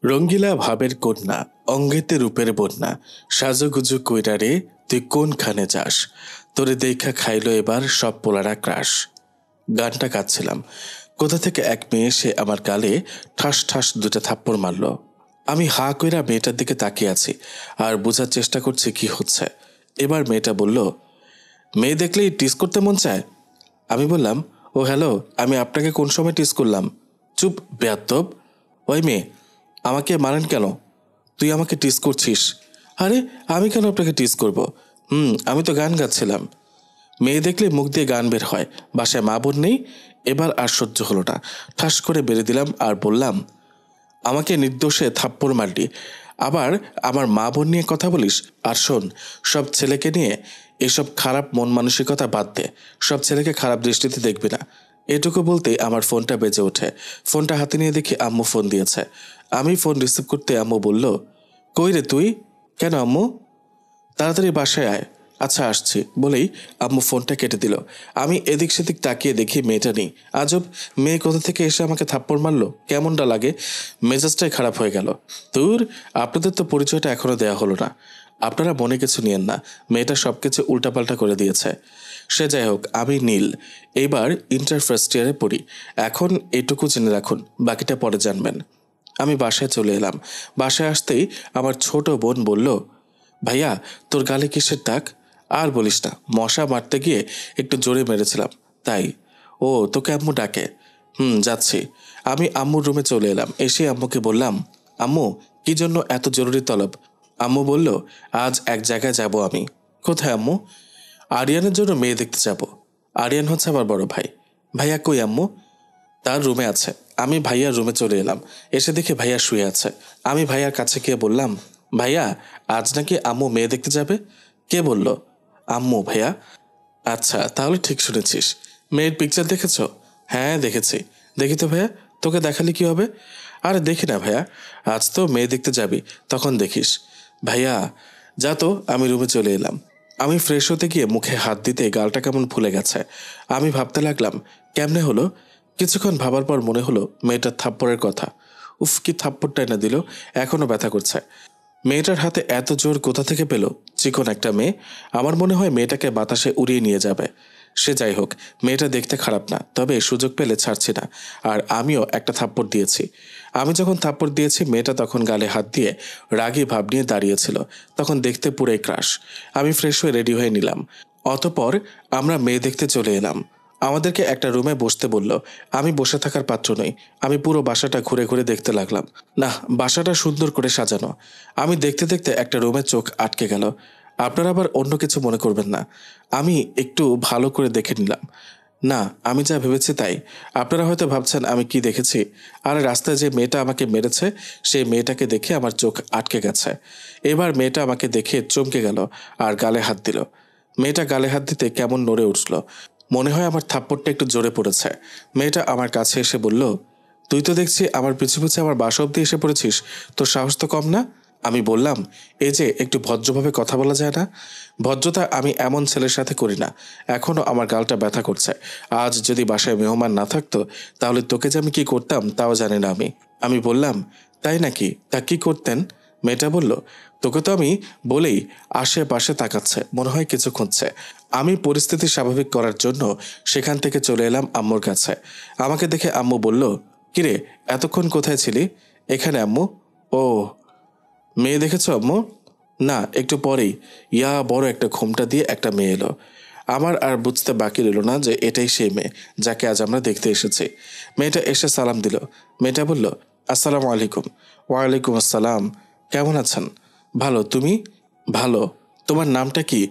রঙ্গিলা ভাবের কন্যা, অঙ্গেতে রূপের বন্যা, সাজুগুজু কইরা রে তুই কোনখানে যাস, তোরে দেখা খাইল এবার সব পোলারা ক্রাশ। গানটা গাচ্ছিলাম, কোথা থেকে এক মেয়ে এসে আমার গালে ঠাস ঠাস দুটা থাপ্পড় মারল। আমি হা কইরা মেয়েটার দিকে তাকিয়ে আছি আর বোঝার চেষ্টা করছি কি হচ্ছে। এবার মেয়েটা বলল, মেয়ে দেখলেই টিস করতে মন চায়। আমি বললাম, ও হ্যালো, আমি আপনাকে কোন সময় টিস করলাম? চুপ বেয়াদ্দব। ওই মেয়ে, আমাকে মারেন কেন? তুই আমাকে টিস করছিস? আরে আমি কেন আপনাকে টিস করব? আমি তো গান গাচ্ছিলাম। মেয়ে দেখলে মুখ দিয়ে গান বের হয়, বাসায় মা বোন নেই। এবার আর সহ্য হলো না, ঠাস করে বেড়ে দিলাম আর বললাম, আমাকে নির্দোষে থাপ্পড় মারলি, আবার আমার মা বোন নিয়ে কথা বলিস? আর শোন, সব ছেলেকে নিয়ে এসব খারাপ মন মানসিকতা বাদ দে, সব ছেলেকে খারাপ দৃষ্টিতে দেখবি না। এটুকু বলতেই আমার ফোনটা বেজে ওঠে। ফোনটা হাতে নিয়ে দেখি আম্মু ফোন দিয়েছে। আমি ফোন রিসিভ করতে আম্মু বলল, কই রে তুই? কেন আম্মু? তাড়াতাড়ি বাসায় আয়। আচ্ছা আসছি বলেই আম্মু ফোনটা কেটে দিল। আমি এদিক সেদিক তাকিয়ে দেখি মেয়েটা নেই। আজব, মেয়ে কোথা থেকে এসে আমাকে থাপ্পড় মারলো, কেমনটা লাগে। মেজাজটাই খারাপ হয়ে গেল। দূর, আপনাদের তো পরিচয়টা এখনো দেয়া হলো না। আপনারা মনে কিছু নিয়েন না, মেয়েটা সবকিছু উল্টাপাল্টা করে দিয়েছে। সে যাই হোক, আমি নীল, এইবার ইন্টার ফার্স্ট ইয়ারে পড়ি। এখন এটুকু জেনে রাখুন, বাকিটা পরে জানবেন। আমি বাসায় চলে এলাম। বাসায় আসতেই আমার ছোট বোন বলল, ভাইয়া তোর গালে কিসের দাগ? আর বলিস না, মশা মারতে গিয়ে একটু জোরে মেরেছিলাম তাই। ও, তোকে আম্মু ডাকে? যাচ্ছি। আমি আম্মুর রুমে চলে এলাম। এসে আম্মুকে বললাম, আম্মু কি জন্য এত জরুরি তলব? আম্মু বলল, আজ এক জায়গায় যাব আমি। কোথায় আম্মু? আরিয়ানের জন্য মেয়ে দেখতে যাব। আরিয়ান হচ্ছে আমার বড় ভাই। ভাইয়া কই আম্মু? তার রুমে আছে। আমি ভাইয়ার রুমে চলে এলাম। এসে দেখে ভাইয়া শুয়ে আছে। আমি ভাইয়ার কাছে গিয়ে বললাম, ভাইয়া আজ নাকি আম্মু মেয়ে দেখতে যাবে? কে বলল? আম্মু ভাইয়া। আচ্ছা, তাহলে ঠিক শুনেছিস। মেয়ের পিকচার দেখেছ? হ্যাঁ দেখেছি। দেখি তো ভাইয়া, তোকে দেখালে কি হবে? আরে দেখি না ভাইয়া, আজ তো মেয়ে দেখতে যাবি, তখন দেখিস। ভাইয়া যা তো। আমি রুমে চলে এলাম। আমি ফ্রেশ হতে গিয়ে মুখে হাত দিতে গালটা কেমন ফুলে গেছে। আমি ভাবতে লাগলাম, কেমনে হলো? কিছুক্ষণ ভাবার পর মনে হলো মেয়েটার থাপ্পড়ের কথা। উফ, কি থাপ্পড়টাই না দিল, এখনো ব্যথা করছে। মেয়েটার হাতে এত জোর কোথা থেকে পেল? চিকন একটা মেয়ে, আমার মনে হয় মেয়েটাকে বাতাসে উড়িয়ে নিয়ে যাবে। সে যাই হোক, মেয়েটা দেখতে খারাপ না, তবে সুযোগ পেলে ছাড়ছি না। আর আমিও একটা থাপ্পড় দিয়েছি। আমি যখন থাপ্পড় দিয়েছি, মেয়েটা তখন গালে হাত দিয়ে রাগী ভাব নিয়ে দাঁড়িয়েছিল। তখন দেখতে পুরোই ক্রাশ। আমি ফ্রেশ হয়ে রেডি হয়ে নিলাম। অতপর আমরা মেয়ে দেখতে চলে এলাম। আমাদেরকে একটা রুমে বসতে বলল। আমি বসে থাকার পাত্র নই। আমি পুরো বাসাটা ঘুরে ঘুরে দেখতে লাগলাম। না, বাসাটা সুন্দর করে সাজানো। আমি দেখতে দেখতে একটা রুমে চোখ আটকে গেল। আপনারা আবার অন্য কিছু মনে করবেন না। আমি একটু ভালো করে দেখে নিলাম। না, আমি যা ভেবেছি তাই। আপনারা হয়তো ভাবছেন আমি কি দেখেছি। আর রাস্তায় যে মেয়েটা আমাকে মেরেছে, সেই মেয়েটাকে দেখে আমার চোখ আটকে গেছে। এবার মেয়েটা আমাকে দেখে চমকে গেল আর গালে হাত দিল। মেয়েটা গালে হাত দিতে কেমন নড়ে উঠল। মনে হয় আমার থাপ্পড়টা একটু জোরে পড়েছে। মেয়েটা আমার কাছে এসে বলল, তুই তো দেখছি আমার পিছু পিছু আমার বাসা অব্দি এসে পড়েছিস, তোর সাহস তো কম না? আমি বললাম, এই যে একটু ভদ্রভাবে কথা বলা যায় না? ভদ্রতা আমি এমন ছেলের সাথে করি না। এখনও আমার গালটা ব্যথা করছে। আজ যদি বাসায় মেহমান না থাকতো, তাহলে তোকে যে আমি কি করতাম তাও জানি না আমি। আমি বললাম, তাই নাকি? তা কি করতেন? মেয়েটা বলল, তোকে তো আমি বলেই আশেপাশে তাকাচ্ছে, মনে হয় কিছু খুঁজছে। আমি পরিস্থিতি স্বাভাবিক করার জন্য সেখান থেকে চলে এলাম আম্মুর কাছে। আমাকে দেখে আম্মু বলল, কিরে এতক্ষণ কোথায় ছিলি? এখানে আম্মু। ও, মেয়ে দেখেছ আম্মু? না, একটু পরেই ইয়া বড় একটা ঘোমটা দিয়ে একটা মেয়ে এলো। আমার আর বুঝতে বাকি রইল না যে এটাই সেই মেয়ে যাকে আজ আমরা দেখতে এসেছি। মেয়েটা এসে সালাম দিল। মেয়েটা বলল, আসসালামু আলাইকুম। ওয়ালাইকুম আসসালাম। কেমন আছেন? ভালো, তুমি? ভালো। তোমার নামটা কি?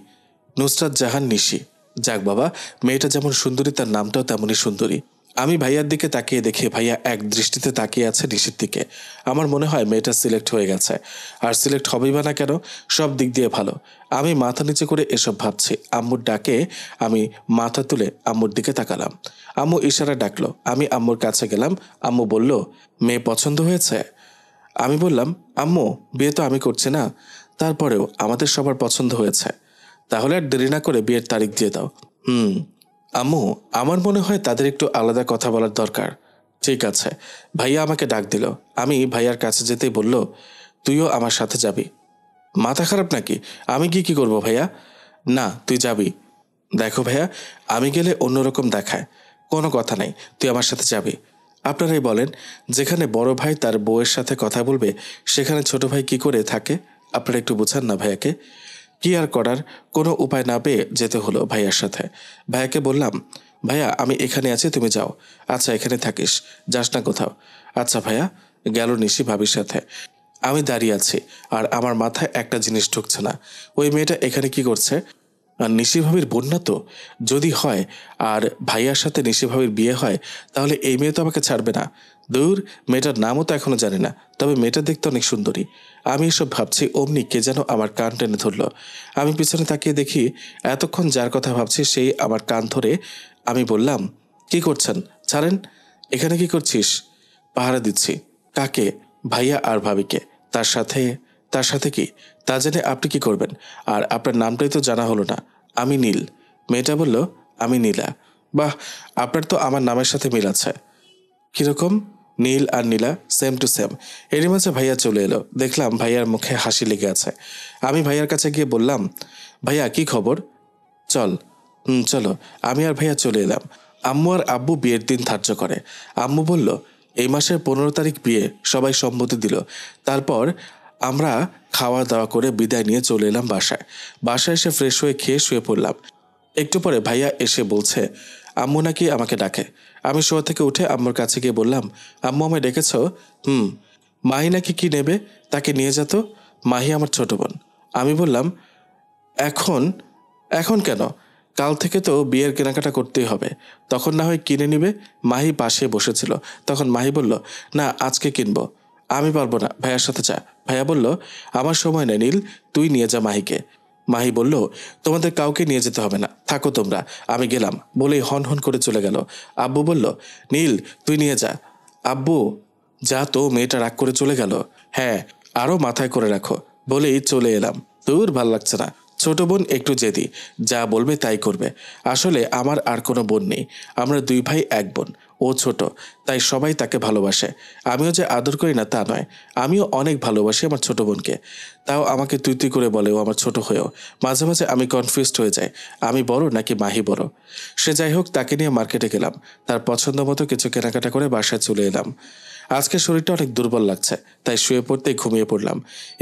নুসরাত জাহান নিশি। যাক বাবা, মেয়েটা যেমন সুন্দরী তার নামটাও তেমনই সুন্দরী। আমি ভাইয়ার দিকে তাকিয়ে দেখে ভাইয়া এক দৃষ্টিতে তাকিয়ে আছে নিশির দিকে। আমার মনে হয় মেয়েটা সিলেক্ট হয়ে গেছে। আর সিলেক্ট হবেই বা না কেন, সব দিক দিয়ে ভালো। আমি মাথা নিচে করে এসব ভাবছি। আম্মুর ডাকে আমি মাথা তুলে আম্মুর দিকে তাকালাম। আম্মু ইশারা ডাকলো। আমি আম্মুর কাছে গেলাম। আম্মু বলল, মেয়ে পছন্দ হয়েছে? আমি বললাম, আম্মু বিয়ে তো আমি করছি না, তারপরেও আমাদের সবার পছন্দ হয়েছে। তাহলে আর দেরি না করে বিয়ের তারিখ দিয়ে দাও। আম্মু, আমার মনে হয় তাদের একটু আলাদা কথা বলার দরকার। ঠিক আছে। ভাইয়া আমাকে ডাক দিল। আমি ভাইয়ার কাছে যেতেই বলল, তুইও আমার সাথে যাবি। মাথা খারাপ নাকি? আমি কি করব ভাইয়া? না, তুই যাবি। দেখো ভাইয়া, আমি গেলে অন্যরকম দেখায়। কোনো কথা নাই, তুই আমার সাথে যাবি। আপনারাই বলেন, যেখানে বড় ভাই তার বউয়ের সাথে কথা বলবে, সেখানে ছোট ভাই কি করে থাকে? আপনারা একটু বোঝান না ভাইয়াকে। কি আর করার, কোনো উপায় না পেয়ে যেতে হলো ভাইয়ার সাথে। ভাইয়াকে বললাম, ভাইয়া আমি এখানে আছি, তুমি যাও। আচ্ছা, এখানে থাকিস, যাস না কোথাও। আচ্ছা ভাইয়া। গেল নিশি ভাবির সাথে। আমি দাঁড়িয়ে আছি, আর আমার মাথায় একটা জিনিস ঢুকছে না। ওই মেয়েটা এখানে কি করছে? আর নিশি ভাবির বোন না তো? যদি হয় আর ভাইয়ার সাথে নিশি ভাবির বিয়ে হয়, তাহলে এই মেয়ে তো আমাকে ছাড়বে না। দূর, মেয়েটার নামও তো এখনো জানি না, তবে মেয়েটা দেখতে অনেক সুন্দরী। আমি এসব ভাবছি, অমনি কে যেন আমার কান টেনে ধরলো। আমি পিছনে তাকিয়ে দেখি, এতক্ষণ যার কথা ভাবছি সেই আমার কান ধরে। আমি বললাম, কি করছেন? ছাড়েন। এখানে কি করছিস? পাহারা দিচ্ছি। কাকে? ভাইয়া আর ভাবিকে। তার সাথে? তার সাথে কি? তা জেনে আপনি কি করবেন? আর আপনার নামটাই তো জানা হলো না। আমি নীল। মেয়েটা বলল, আমি নীলা। বাহ, আপনার তো আমার নামের সাথে মিল আছে। কিরকম? নীল আর নীলা সেম টু সেম। এরই মাঝে ভাইয়া চলে এলো। দেখলাম ভাইয়ার মুখে হাসি লেগে আছে। আমি ভাইয়ার কাছে গিয়ে বললাম, ভাইয়া কি খবর? চল। চলো। আমি আর ভাইয়া চলে এলাম। আম্মু আর আব্বু বিয়ের দিন ধার্য করে। আম্মু বলল, এই মাসের 15 তারিখ বিয়ে, সবাই সম্মতি দিল। তারপর আমরা খাওয়া দাওয়া করে বিদায় নিয়ে চলে এলাম বাসায়। বাসায় এসে ফ্রেশ হয়ে খেয়ে শুয়ে পড়লাম। একটু পরে ভাইয়া এসে বলছে, আম্মু নাকি আমাকে ডাকে। আমি শোয়া থেকে উঠে আম্মুর কাছে গিয়ে বললাম, আম্মু আমায় ডেকেছ? মাহি নাকি কি নেবে, তাকে নিয়ে যেত। মাহি আমার ছোট বোন। আমি বললাম, এখন? এখন কেন? কাল থেকে তো বিয়ের কেনাকাটা করতেই হবে, তখন না হয় কিনে নিবে। মাহি পাশে বসেছিল। তখন মাহি বলল, না আজকে কিনবো। আমি পারবো না, ভাইয়ার সাথে যা। ভাইয়া বলল, আমার সময় নেই নীল, তুই নিয়ে যা মাহিকে। মাহি বলল, তোমাদের কাউকে নিয়ে যেতে হবে না, থাকো তোমরা, আমি গেলাম, বলেই হন হন করে চলে গেল। আব্বু বলল, নীল তুই নিয়ে যা। আব্বু, যা তো, মেয়েটা রাগ করে চলে গেল। হ্যাঁ, আরও মাথায় করে রাখো, বলেই চলে এলাম। দূর, ভাল লাগছে না। ছোট বোন একটু জেদি, যা বলবে তাই করবে। আসলে আমার আর কোনো বোন নেই, আমরা 2 ভাই 1 বোন। ও ছোট, তাই সবাই তাকে ভালোবাসে। আমিও যে আদর করি না তা নয়, আমিও অনেক ভালোবাসি আমার ছোট বোনকে। তাও আমাকে তুই তুই করে বলে, ও আমার ছোট হয়েও। মাঝে মাঝে আমি কনফিউজড হয়ে যাই, আমি বড় নাকি মাহি বড়। সে যাই হোক, তাকে নিয়ে মার্কেটে গেলাম। তার পছন্দ মতো কিছু কেনাকাটা করে বাসায় চলে এলাম। আজকে শরীরটা অনেক দুর্বল লাগছে, তাই শুয়ে পড়তেই ঘুমিয়ে পড়লাম।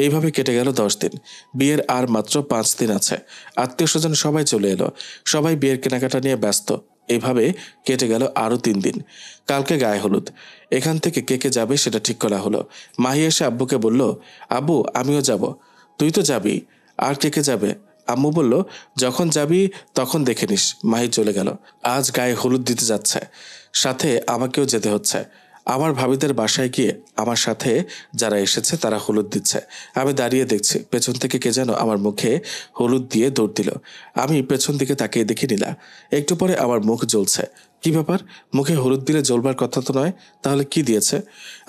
এইভাবে কেটে গেল 10 দিন। বিয়ের আর মাত্র 5 দিন আছে। আত্মীয় স্বজন সবাই চলে এলো। সবাই বিয়ের কেনাকাটা নিয়ে ব্যস্ত। এইভাবে কেটে গেল আরও 3 দিন। কালকে গায়ে হলুদ। এখান থেকে কে কে যাবে সেটা ঠিক করা হলো। মাহি এসে আব্বুকে বলল, আব্বু আমিও যাব। তুই তো যাবি, আর কে কে যাবে? আম্মু বলল, যখন যাবি তখন দেখে নিস। মাহি চলে গেল। আজ গায়ে হলুদ দিতে যাচ্ছে, সাথে আমাকেও যেতে হচ্ছে। আমার ভাবিদের বাসায় গিয়ে আমার সাথে যারা এসেছে তারা হলুদ দিচ্ছে। আমি দাঁড়িয়ে দেখছি, পেছন থেকে কে যেন আমার মুখে হলুদ দিয়ে দৌড় দিল। আমি পেছন দিকে তাকিয়ে দেখি নীলা। একটু পরে আমার মুখ জ্বলছে। কি ব্যাপার? মুখে হলুদ দিলে জ্বলবার কথা তো নয়, তাহলে কি দিয়েছে?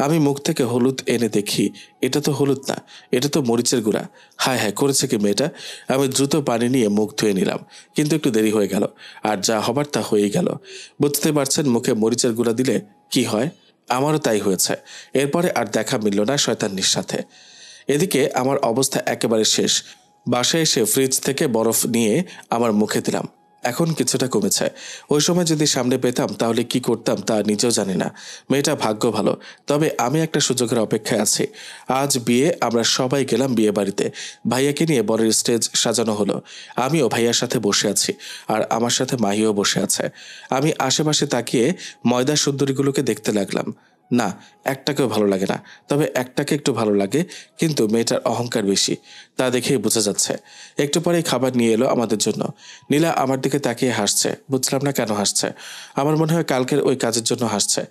আমি মুখ থেকে হলুদ এনে দেখি, এটা তো হলুদ না, এটা তো মরিচের গুঁড়া। হায় হায়, করেছে কি মেয়েটা? আমি দ্রুত পানি নিয়ে মুখ ধুয়ে নিলাম, কিন্তু একটু দেরি হয়ে গেল। আর যা হবার তা হয়েই গেল। বুঝতে পারছেন মুখে মরিচের গুঁড়া দিলে কি হয়? আমারও তাই হয়েছে। এরপরে আর দেখা মিলল না শয়তান্নির সাথে। এদিকে আমার অবস্থা একেবারে শেষ। বাসায় এসে ফ্রিজ থেকে বরফ নিয়ে আমার মুখে দিলাম। এখন কিছুটা কমেছে। ওই সময় যদি সামনে পেতাম তাহলে কি করতাম তা নিজেও জানি না। মেয়েটা ভাগ্য ভালো, তবে আমি একটা সুযোগের অপেক্ষায় আছি। আজ বিয়ে, আমরা সবাই গেলাম বিয়ে বাড়িতে। ভাইয়াকে নিয়ে বরের স্টেজ সাজানো হলো। আমিও ভাইয়ার সাথে বসে আছি, আর আমার সাথে মাহিও বসে আছে। আমি আশেপাশে তাকিয়ে ময়দা সুন্দরীগুলোকে দেখতে লাগলাম। না, একটাকেও ভালো লাগে না, তবে একটাকে একটু ভালো লাগে, কিন্তু মেয়েটার অহংকার বেশি, তা দেখেই বোঝা যাচ্ছে। একটু পরেই খাবার নিয়ে এলো আমাদের জন্য। নীলা আমার দিকে তাকিয়ে হাসছে, বুঝলাম না কেন হাসছে। আমার মনে হয় কালকের ওই কাজের জন্য হাসছে।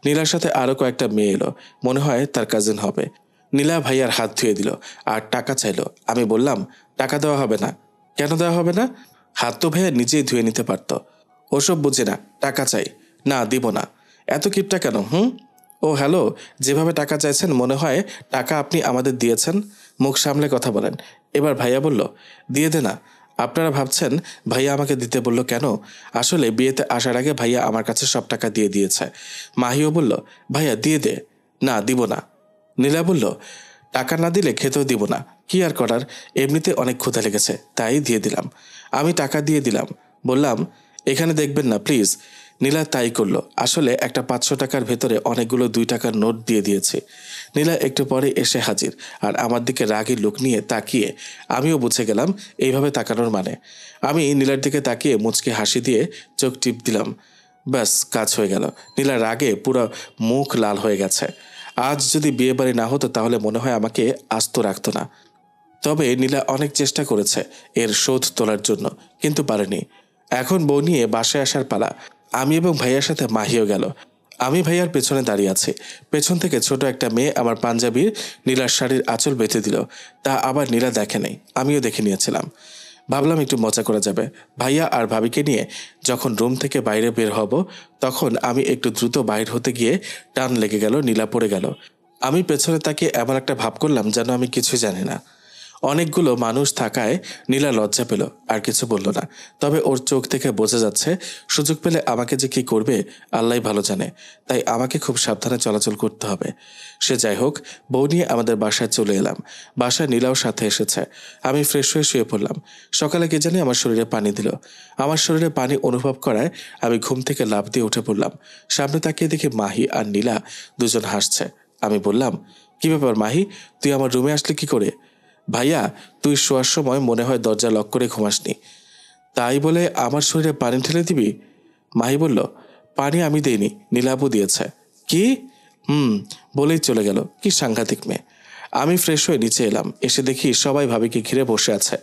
নীলার সাথে আরও কয়েকটা মেয়ে এলো, মনে হয় তার কাজিন হবে। নীলা ভাইয়ার হাত ধুয়ে দিল আর টাকা চাইলো। আমি বললাম, টাকা দেওয়া হবে না। কেন দেওয়া হবে না? হাত তো ভাইয়া নিজেই ধুয়ে নিতে পারত। ওসব বুঝে না, টাকা চাই। না, দিব না। এত কিপটা কেন? ও হ্যালো, যেভাবে টাকা চাইছেন মনে হয় টাকা আপনি আমাদের দিয়েছেন। মুখ সামলে কথা বলেন। এবার ভাইয়া বলল, দিয়ে দে না। আপনারা ভাবছেন ভাইয়া আমাকে দিতে বলল কেন? আসলে বিয়েতে আসার আগে ভাইয়া আমার কাছে সব টাকা দিয়ে দিয়েছে। মাহিও বলল, ভাইয়া দিয়ে দে। না, দিব না। নীলা বলল, টাকা না দিলে খেতেও দিব না। কি আর করার, এমনিতে অনেক ক্ষুধা লেগেছে, তাই দিয়ে দিলাম। আমি টাকা দিয়ে দিলাম, বললাম এখানে দেখবেন না প্লিজ। নীলা তাই করলো। আসলে একটা 500 টাকার ভেতরে অনেকগুলো 2 টাকার নোট দিয়ে দিয়েছে। নীলা একটু পরে এসে হাজির, আর আমার দিকে রাগী লোক নিয়ে তাকিয়ে। আমিও বুঝে গেলাম এইভাবে তাকানোর মানে। আমি নীলার দিকে তাকিয়ে মুচকি হাসি দিয়ে চোখ টিপ দিলাম। ব্যাস, কাজ হয়ে গেল। নীলা রাগে পুরো মুখ লাল হয়ে গেছে। আজ যদি বিয়ে বাড়ি না হতো তাহলে মনে হয় আমাকে আস্ত রাখতো না। তবে নীলা অনেক চেষ্টা করেছে এর শোধ তোলার জন্য, কিন্তু পারেনি। এখন বউ নিয়ে বাসায় আসার পালা। আমি এবং ভাইয়ার সাথে মাহিও গেল। আমি ভাইয়ার পেছনে দাঁড়িয়ে আছি। পেছন থেকে ছোট একটা মেয়ে আমার পাঞ্জাবির নীলার শাড়ির আঁচল বেঁধে দিল। তা আবার নীলা দেখে নেই, আমিও দেখে নিয়েছিলাম। ভাবলাম একটু মজা করা যাবে। ভাইয়া আর ভাবিকে নিয়ে যখন রুম থেকে বাইরে বের হব, তখন আমি একটু দ্রুত বাইর হতে গিয়ে টান লেগে গেল, নীলা পড়ে গেল। আমি পেছনে তাকিয়ে এমন একটা ভাব করলাম যেন আমি কিছুই জানি না। অনেকগুলো মানুষ থাকায় নীলা লজ্জা পেল, আর কিছু বলল না। তবে ওর চোখ থেকে বোঝা যাচ্ছে সুযোগ পেলে আমাকে যে কি করবে আল্লাহই ভালো জানে। তাই আমাকে খুব সাবধানে চলাচল করতে হবে। সে যাই হোক, বউ নিয়ে আমাদের বাসায় চলে এলাম। বাসায় নীলাও সাথে এসেছে। আমি ফ্রেশ হয়ে শুয়ে পড়লাম। সকালে কে জানি আমার শরীরে পানি দিল। আমার শরীরে পানি অনুভব করায় আমি ঘুম থেকে লাফ দিয়ে উঠে পড়লাম। সামনে তাকিয়ে দেখি মাহি আর নীলা দুজন হাসছে। আমি বললাম, কি ব্যাপার মাহি, তুই আমার রুমে আসলি কি করে? ভাইয়া, তুই শোয়ার সময় মনে হয় দরজা লক করে ঘুমাসনি, তাই বলে আমার শরীরে পানি ঢেলে দিবি? মাহি বলল, পানি আমি দেইনি, নীলাপু দিয়েছে। কি? হুম, বলেই চলে গেল। কি সাংঘাতিক মেয়ে। আমি ফ্রেশ হয়ে নিচে এলাম। এসে দেখি সবাই ভাবিকে ঘিরে বসে আছে।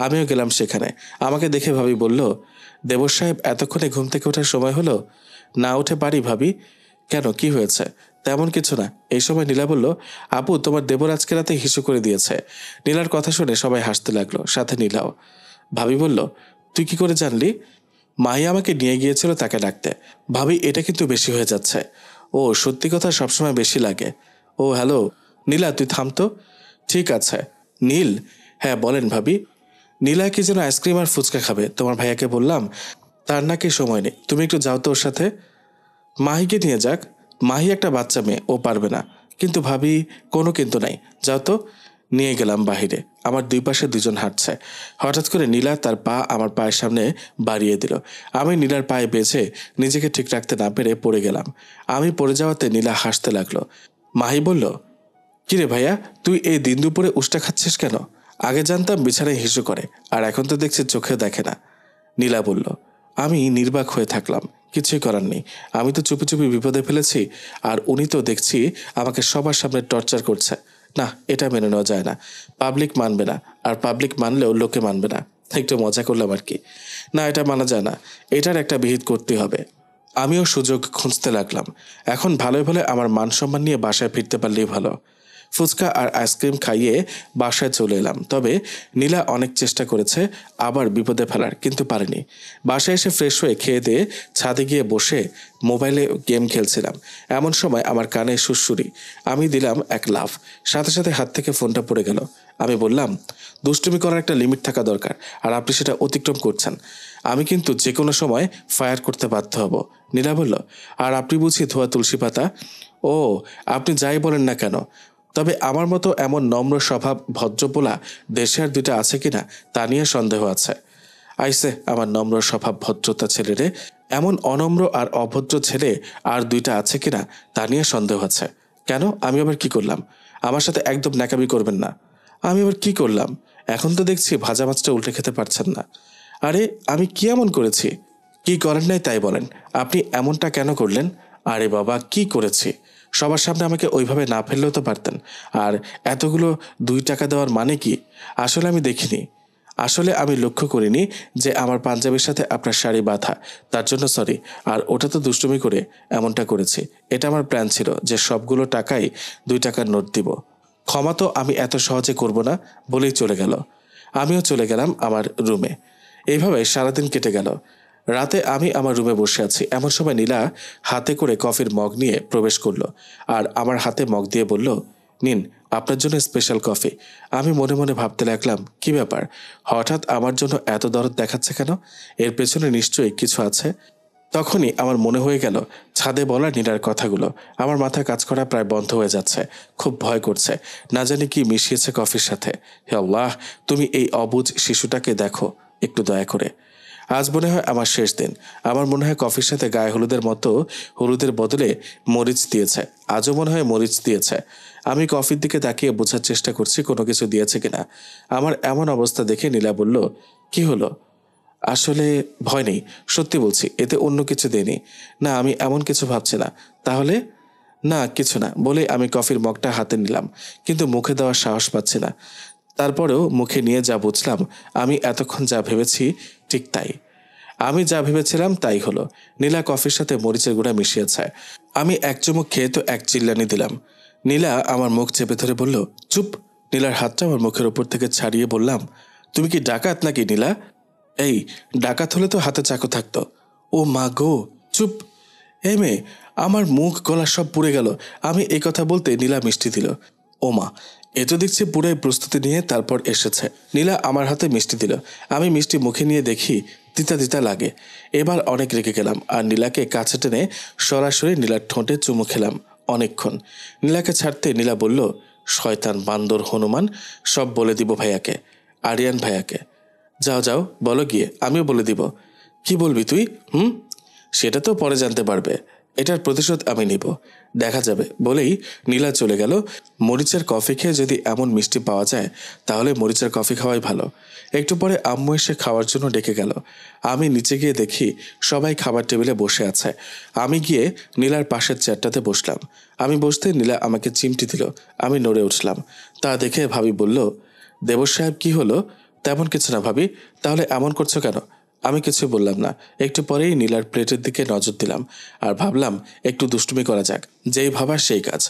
আমিও গেলাম সেখানে। আমাকে দেখে ভাবি বলল, দেবর সাহেব এতক্ষণে ঘুম থেকে ওঠার সময় হলো? না উঠে পারি ভাবি? কেন, কি হয়েছে? তেমন কিছু না। এই সময় নীলা বলল, আপু তোমার দেবর আজকে রাতে হিসু করে দিয়েছে। নীলার কথা শুনে সবাই হাসতে লাগলো, সাথে নীলাও। ভাবি বলল, তুই কি করে জানলি? মাহি আমাকে নিয়ে গিয়েছিল তাকে ডাকতে। ভাবি, এটা কিন্তু বেশি হয়ে যাচ্ছে। ও, সত্যি কথা সবসময় বেশি লাগে। ও হ্যালো, নীলা তুই থাম তো। ঠিক আছে। নীল, হ্যাঁ বলেন ভাবি। নীলা কি যেন আইসক্রিম আর ফুচকা খাবে, তোমার ভাইয়াকে বললাম। তার নাকি সময় নেই, তুমি একটু যাও তো ওর সাথে। মাহিকে নিয়ে যাক। মাহি একটা বাচ্চা মেয়ে, ও পারবে না। কিন্তু ভাবি, কোনো কিন্তু নাই, যাও তো। নিয়ে গেলাম বাহিরে। আমার দুই পাশে দুজন হাঁটছে। হঠাৎ করে নীলা তার পা আমার পায়ের সামনে বাড়িয়ে দিল। আমি নীলার পায়ে বেঁচে নিজেকে ঠিক রাখতে না পেরে পড়ে গেলাম। আমি পড়ে যাওয়াতে নীলা হাসতে লাগলো। মাহি বলল, কিরে ভাইয়া, তুই এই দিন দুপুরে উষ্টা খাচ্ছিস কেন? আগে জানতাম বিছানায় হিসু করে, আর এখন তো দেখছি চোখেও দেখে না। নীলা বলল। আমি নির্বাক হয়ে থাকলাম। কিছুই করার নেই। আমি তো চুপি চুপি বিপদে ফেলেছি, আর উনি তো দেখছি আমাকে সবার সামনে টর্চার করছে। না, এটা মেনে নেওয়া যায় না। পাবলিক মানবে না, আর পাবলিক মানলেও লোকে মানবে না। একটু মজা করলাম আর কি। না, এটা মানা যায় না। এটার একটা বিহিত করতে হবে। আমিও সুযোগ খুঁজতে লাগলাম। এখন ভালোই ভালো আমার মান সম্মান নিয়ে বাসায় ফিরতে পারলেই ভালো। ফুচকা আর আইসক্রিম খাইয়ে বাসায় চলে এলাম। তবে নীলা অনেক চেষ্টা করেছে আবার বিপদে ফেলার, কিন্তু পারেনি। বাসায় এসে ফ্রেশ হয়ে খেয়ে দিয়ে ছাদে গিয়ে বসে মোবাইলে গেম খেলছিলাম। এমন সময় আমার কানে সুরসুরি। আমি দিলাম এক লাফ, সাথে সাথে হাত থেকে ফোনটা পড়ে গেল। আমি বললাম, দুষ্টুমি করার একটা লিমিট থাকা দরকার, আর আপনি সেটা অতিক্রম করছেন। আমি কিন্তু যে কোনো সময় ফায়ার করতে বাধ্য হব। নীলা বলল, আর আপনি বুঝি ধোয়া তুলসী পাতা? ও, আপনি যাই বলেন না কেন, তবে আমার মতো এমন নম্র স্বভাব ভদ্রপোলা দেশে আর দুইটা আছে কিনা তা নিয়ে সন্দেহ আছে। আইসে আমার নম্র স্বভাব ভদ্রতা ছেলেরে, এমন অনম্র আর অভদ্র ছেলে আর দুইটা আছে কিনা তা নিয়ে সন্দেহ আছে। কেন, আমি আবার কি করলাম? আমার সাথে একদম ন্যাকামি করবেন না। আমি আবার কি করলাম? এখন তো দেখছি ভাজা মাছটা উল্টে খেতে পারছেন না। আরে আমি কি এমন করেছি? কি করেন নাই তাই বলেন। আপনি এমনটা কেন করলেন? আরে বাবা, কি করেছি? সবার সামনে আমাকে ওইভাবে না ফেললেও তো পারতেন। আর এতগুলো 2 টাকা দেওয়ার মানে কি? আসলে আমি দেখিনি। আসলে আমি লক্ষ্য করিনি যে আমার পাঞ্জাবির সাথে আপনার শাড়ি বাঁধা। তার জন্য সরি। আর ওটা তো দুষ্টুমি করে এমনটা করেছি। এটা আমার প্ল্যান ছিল যে সবগুলো টাকাই 2 টাকার নোট দিব। ক্ষমা তো আমি এত সহজে করব না, বলেই চলে গেল। আমিও চলে গেলাম আমার রুমে। এইভাবে সারাদিন কেটে গেল। রাতে আমি আমার রুমে বসে আছি। এমন সময় নীলা হাতে করে কফির মগ নিয়ে প্রবেশ করলো, আর আমার হাতে মগ দিয়ে বলল, নিন আপনার জন্য স্পেশাল কফি। আমি মনে মনে ভাবতে লাগলাম, কি ব্যাপার, হঠাৎ আমার জন্য এত দরদ দেখাচ্ছে কেন? এর পেছনে নিশ্চয়ই কিছু আছে। তখনই আমার মনে হয়ে গেল ছাদে বলা নীলার কথাগুলো। আমার মাথা কাজ করা প্রায় বন্ধ হয়ে যাচ্ছে। খুব ভয় করছে, না জানি কি মিশিয়েছে কফির সাথে। হে আল্লাহ, তুমি এই অবুঝ শিশুটাকে দেখো একটু দয়া করে। আজ মনে হয় আমার শেষ দিন। আমার মনে হয় কফির সাথে গায়ে হলুদের মতো হলুদের বদলে মরিচ দিয়েছে। আজও মনে হয় মরিচ দিয়েছে। আমি কফির দিকে তাকিয়ে বোঝার চেষ্টা করছি কোনো কিছু দিয়েছে কিনা। আমার এমন অবস্থা দেখে নীলা বলল, কি হলো? আসলে ভয় নেই, সত্যি বলছি, এতে অন্য কিছু দেয়নি। না, আমি এমন কিছু ভাবছি না। তাহলে? না কিছু না বলে আমি কফির মগটা হাতে নিলাম, কিন্তু মুখে দেওয়ার সাহস পাচ্ছি না। তারপরেও মুখে নিয়ে যা বুঝলাম, আমি এতক্ষণ যা ভেবেছি ঠিক তাই। আমি যা ভেবেছিলাম তাই হলো। নীলা কফির সাথে মরিচের গুঁড়া মিশিয়েছে। আমি এক চুমুক খেয়ে তো এক চিল্লানি দিলাম। নীলা আমার মুখ চেপে ধরে বলল, চুপ। নীলার হাতটা আমার মুখের ওপর থেকে ছাড়িয়ে বললাম, তুমি কি ডাকাত নাকি নীলা? এই, ডাকাত হলে তো হাতে চাকু থাকতো। ও মা গো, চুপ। এই মেয়ে, আমার মুখ গলা সব পুড়ে গেল। আমি এই কথা বলতে নীলা মিষ্টি দিল। ও মা, এ তো দেখছি পুরাই প্রস্তুতি নিয়ে তারপর এসেছে। নীলা আমার হাতে মিষ্টি দিল। আমি মিষ্টি মুখে নিয়ে দেখি তিতা তিতা লাগে। এবার অনেক রেগে গেলাম আর নীলাকে কাছে টেনে সরাসরি নীলার ঠোঁটে চুমু খেলাম অনেকক্ষণ। নীলাকে ছাড়তে নীলা বলল, শয়তান বান্দর হনুমান, সব বলে দিব ভাইয়াকে, আরিয়ান ভাইয়াকে। যাও যাও, বলো গিয়ে, আমিও বলে দিব। কি বলবি তুই? সেটা তো পরে জানতে পারবে। এটার প্রতিশোধ আমি নিব, দেখা যাবে। বলেই নীলা চলে গেল। মরিচের কফি খেয়ে যদি এমন মিষ্টি পাওয়া যায় তাহলে মরিচের কফি খাওয়াই ভালো। একটু পরে আম্মু এসে খাওয়ার জন্য ডেকে গেল। আমি নিচে গিয়ে দেখি সবাই খাবার টেবিলে বসে আছে। আমি গিয়ে নীলার পাশের চেয়ারটাতে বসলাম। আমি বসতে নীলা আমাকে চিমটি দিল। আমি নড়ে উঠলাম। তা দেখে ভাবি বলল, দেবর সাহেব কি হলো? তেমন কিছু না ভাবি, তাহলে এমন করছো কেন? আমি কিছু বললাম না। একটু পরেই নীলার প্লেটের দিকে নজর দিলাম আর ভাবলাম একটু দুষ্টুমি করা যাক। যেই ভাবা সেই কাজ।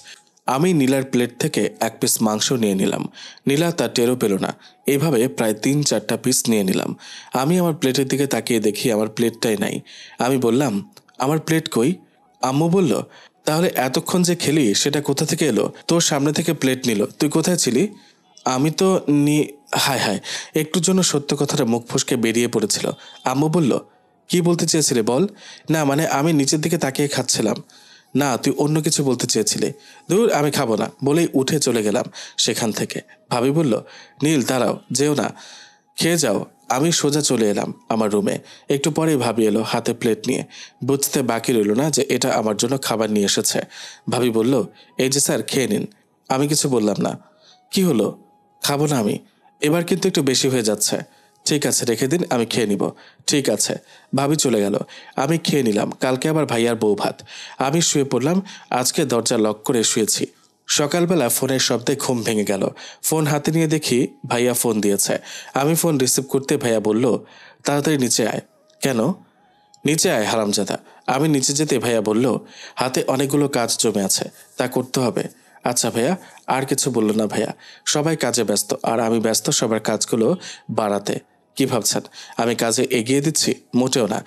আমি নীলার প্লেট থেকে এক পিস মাংস নিয়ে নিলাম। নীলা তা টেরও পেল না। এইভাবে প্রায় 3-4টা পিস নিয়ে নিলাম। আমি আমার প্লেটের দিকে তাকিয়ে দেখি আমার প্লেটটাই নাই। আমি বললাম, আমার প্লেট কই? আম্মু বলল, তাহলে এতক্ষণ যে খেলি সেটা কোথা থেকে এলো? তোর সামনে থেকে প্লেট নিল, তুই কোথায় ছিলি? আমি তো হায় হায়, একটুর জন্য সত্য কথাটা মুখ ফসকে বেরিয়ে পড়েছিল। আম্মু বলল, কি বলতে চেয়েছিলে বল? না মানে আমি নিচের দিকে তাকিয়ে খাচ্ছিলাম। না, তুই অন্য কিছু বলতে চেয়েছিলে। দূর, আমি খাবো না বলেই উঠে চলে গেলাম সেখান থেকে। ভাবি বলল, নীল দাঁড়াও, যেও না, খেয়ে যাও। আমি সোজা চলে এলাম আমার রুমে। একটু পরেই ভাবি এলো হাতে প্লেট নিয়ে। বুঝতে বাকি রইল না যে এটা আমার জন্য খাবার নিয়ে এসেছে। ভাবি বলল, এই যে স্যার, খেয়ে নিন। আমি কিছু বললাম না। কি হলো? খাবো না আমি। এবার কিন্তু একটু বেশি হয়ে যাচ্ছে। ঠিক আছে, রেখে দিন, আমি খেয়ে নিব। ঠিক আছে। ভাবি চলে গেল। আমি খেয়ে নিলাম। কালকে আবার ভাইয়ার বউ ভাত। আমি শুয়ে পড়লাম। আজকে দরজা লক করে শুয়েছি। সকালবেলা ফোনের শব্দে ঘুম ভেঙে গেল। ফোন হাতে নিয়ে দেখি ভাইয়া ফোন দিয়েছে। আমি ফোন রিসিভ করতে ভাইয়া বলল, তাড়াতাড়ি নিচে আয়। কেন? নিচে আয় হারামজাদা। আমি নিচে যেতে ভাইয়া বলল, হাতে অনেকগুলো কাজ জমে আছে, তা করতে হবে। আচ্ছা ভাইয়া। আর কিছু বলল না ভাইয়া। সবাই কাজে ব্যস্ত আর আমি ব্যস্ত সবার কাজগুলো বাড়াতে। কি ভাবছেন আমি কাজে এগিয়ে দিচ্ছি? মোটেও না।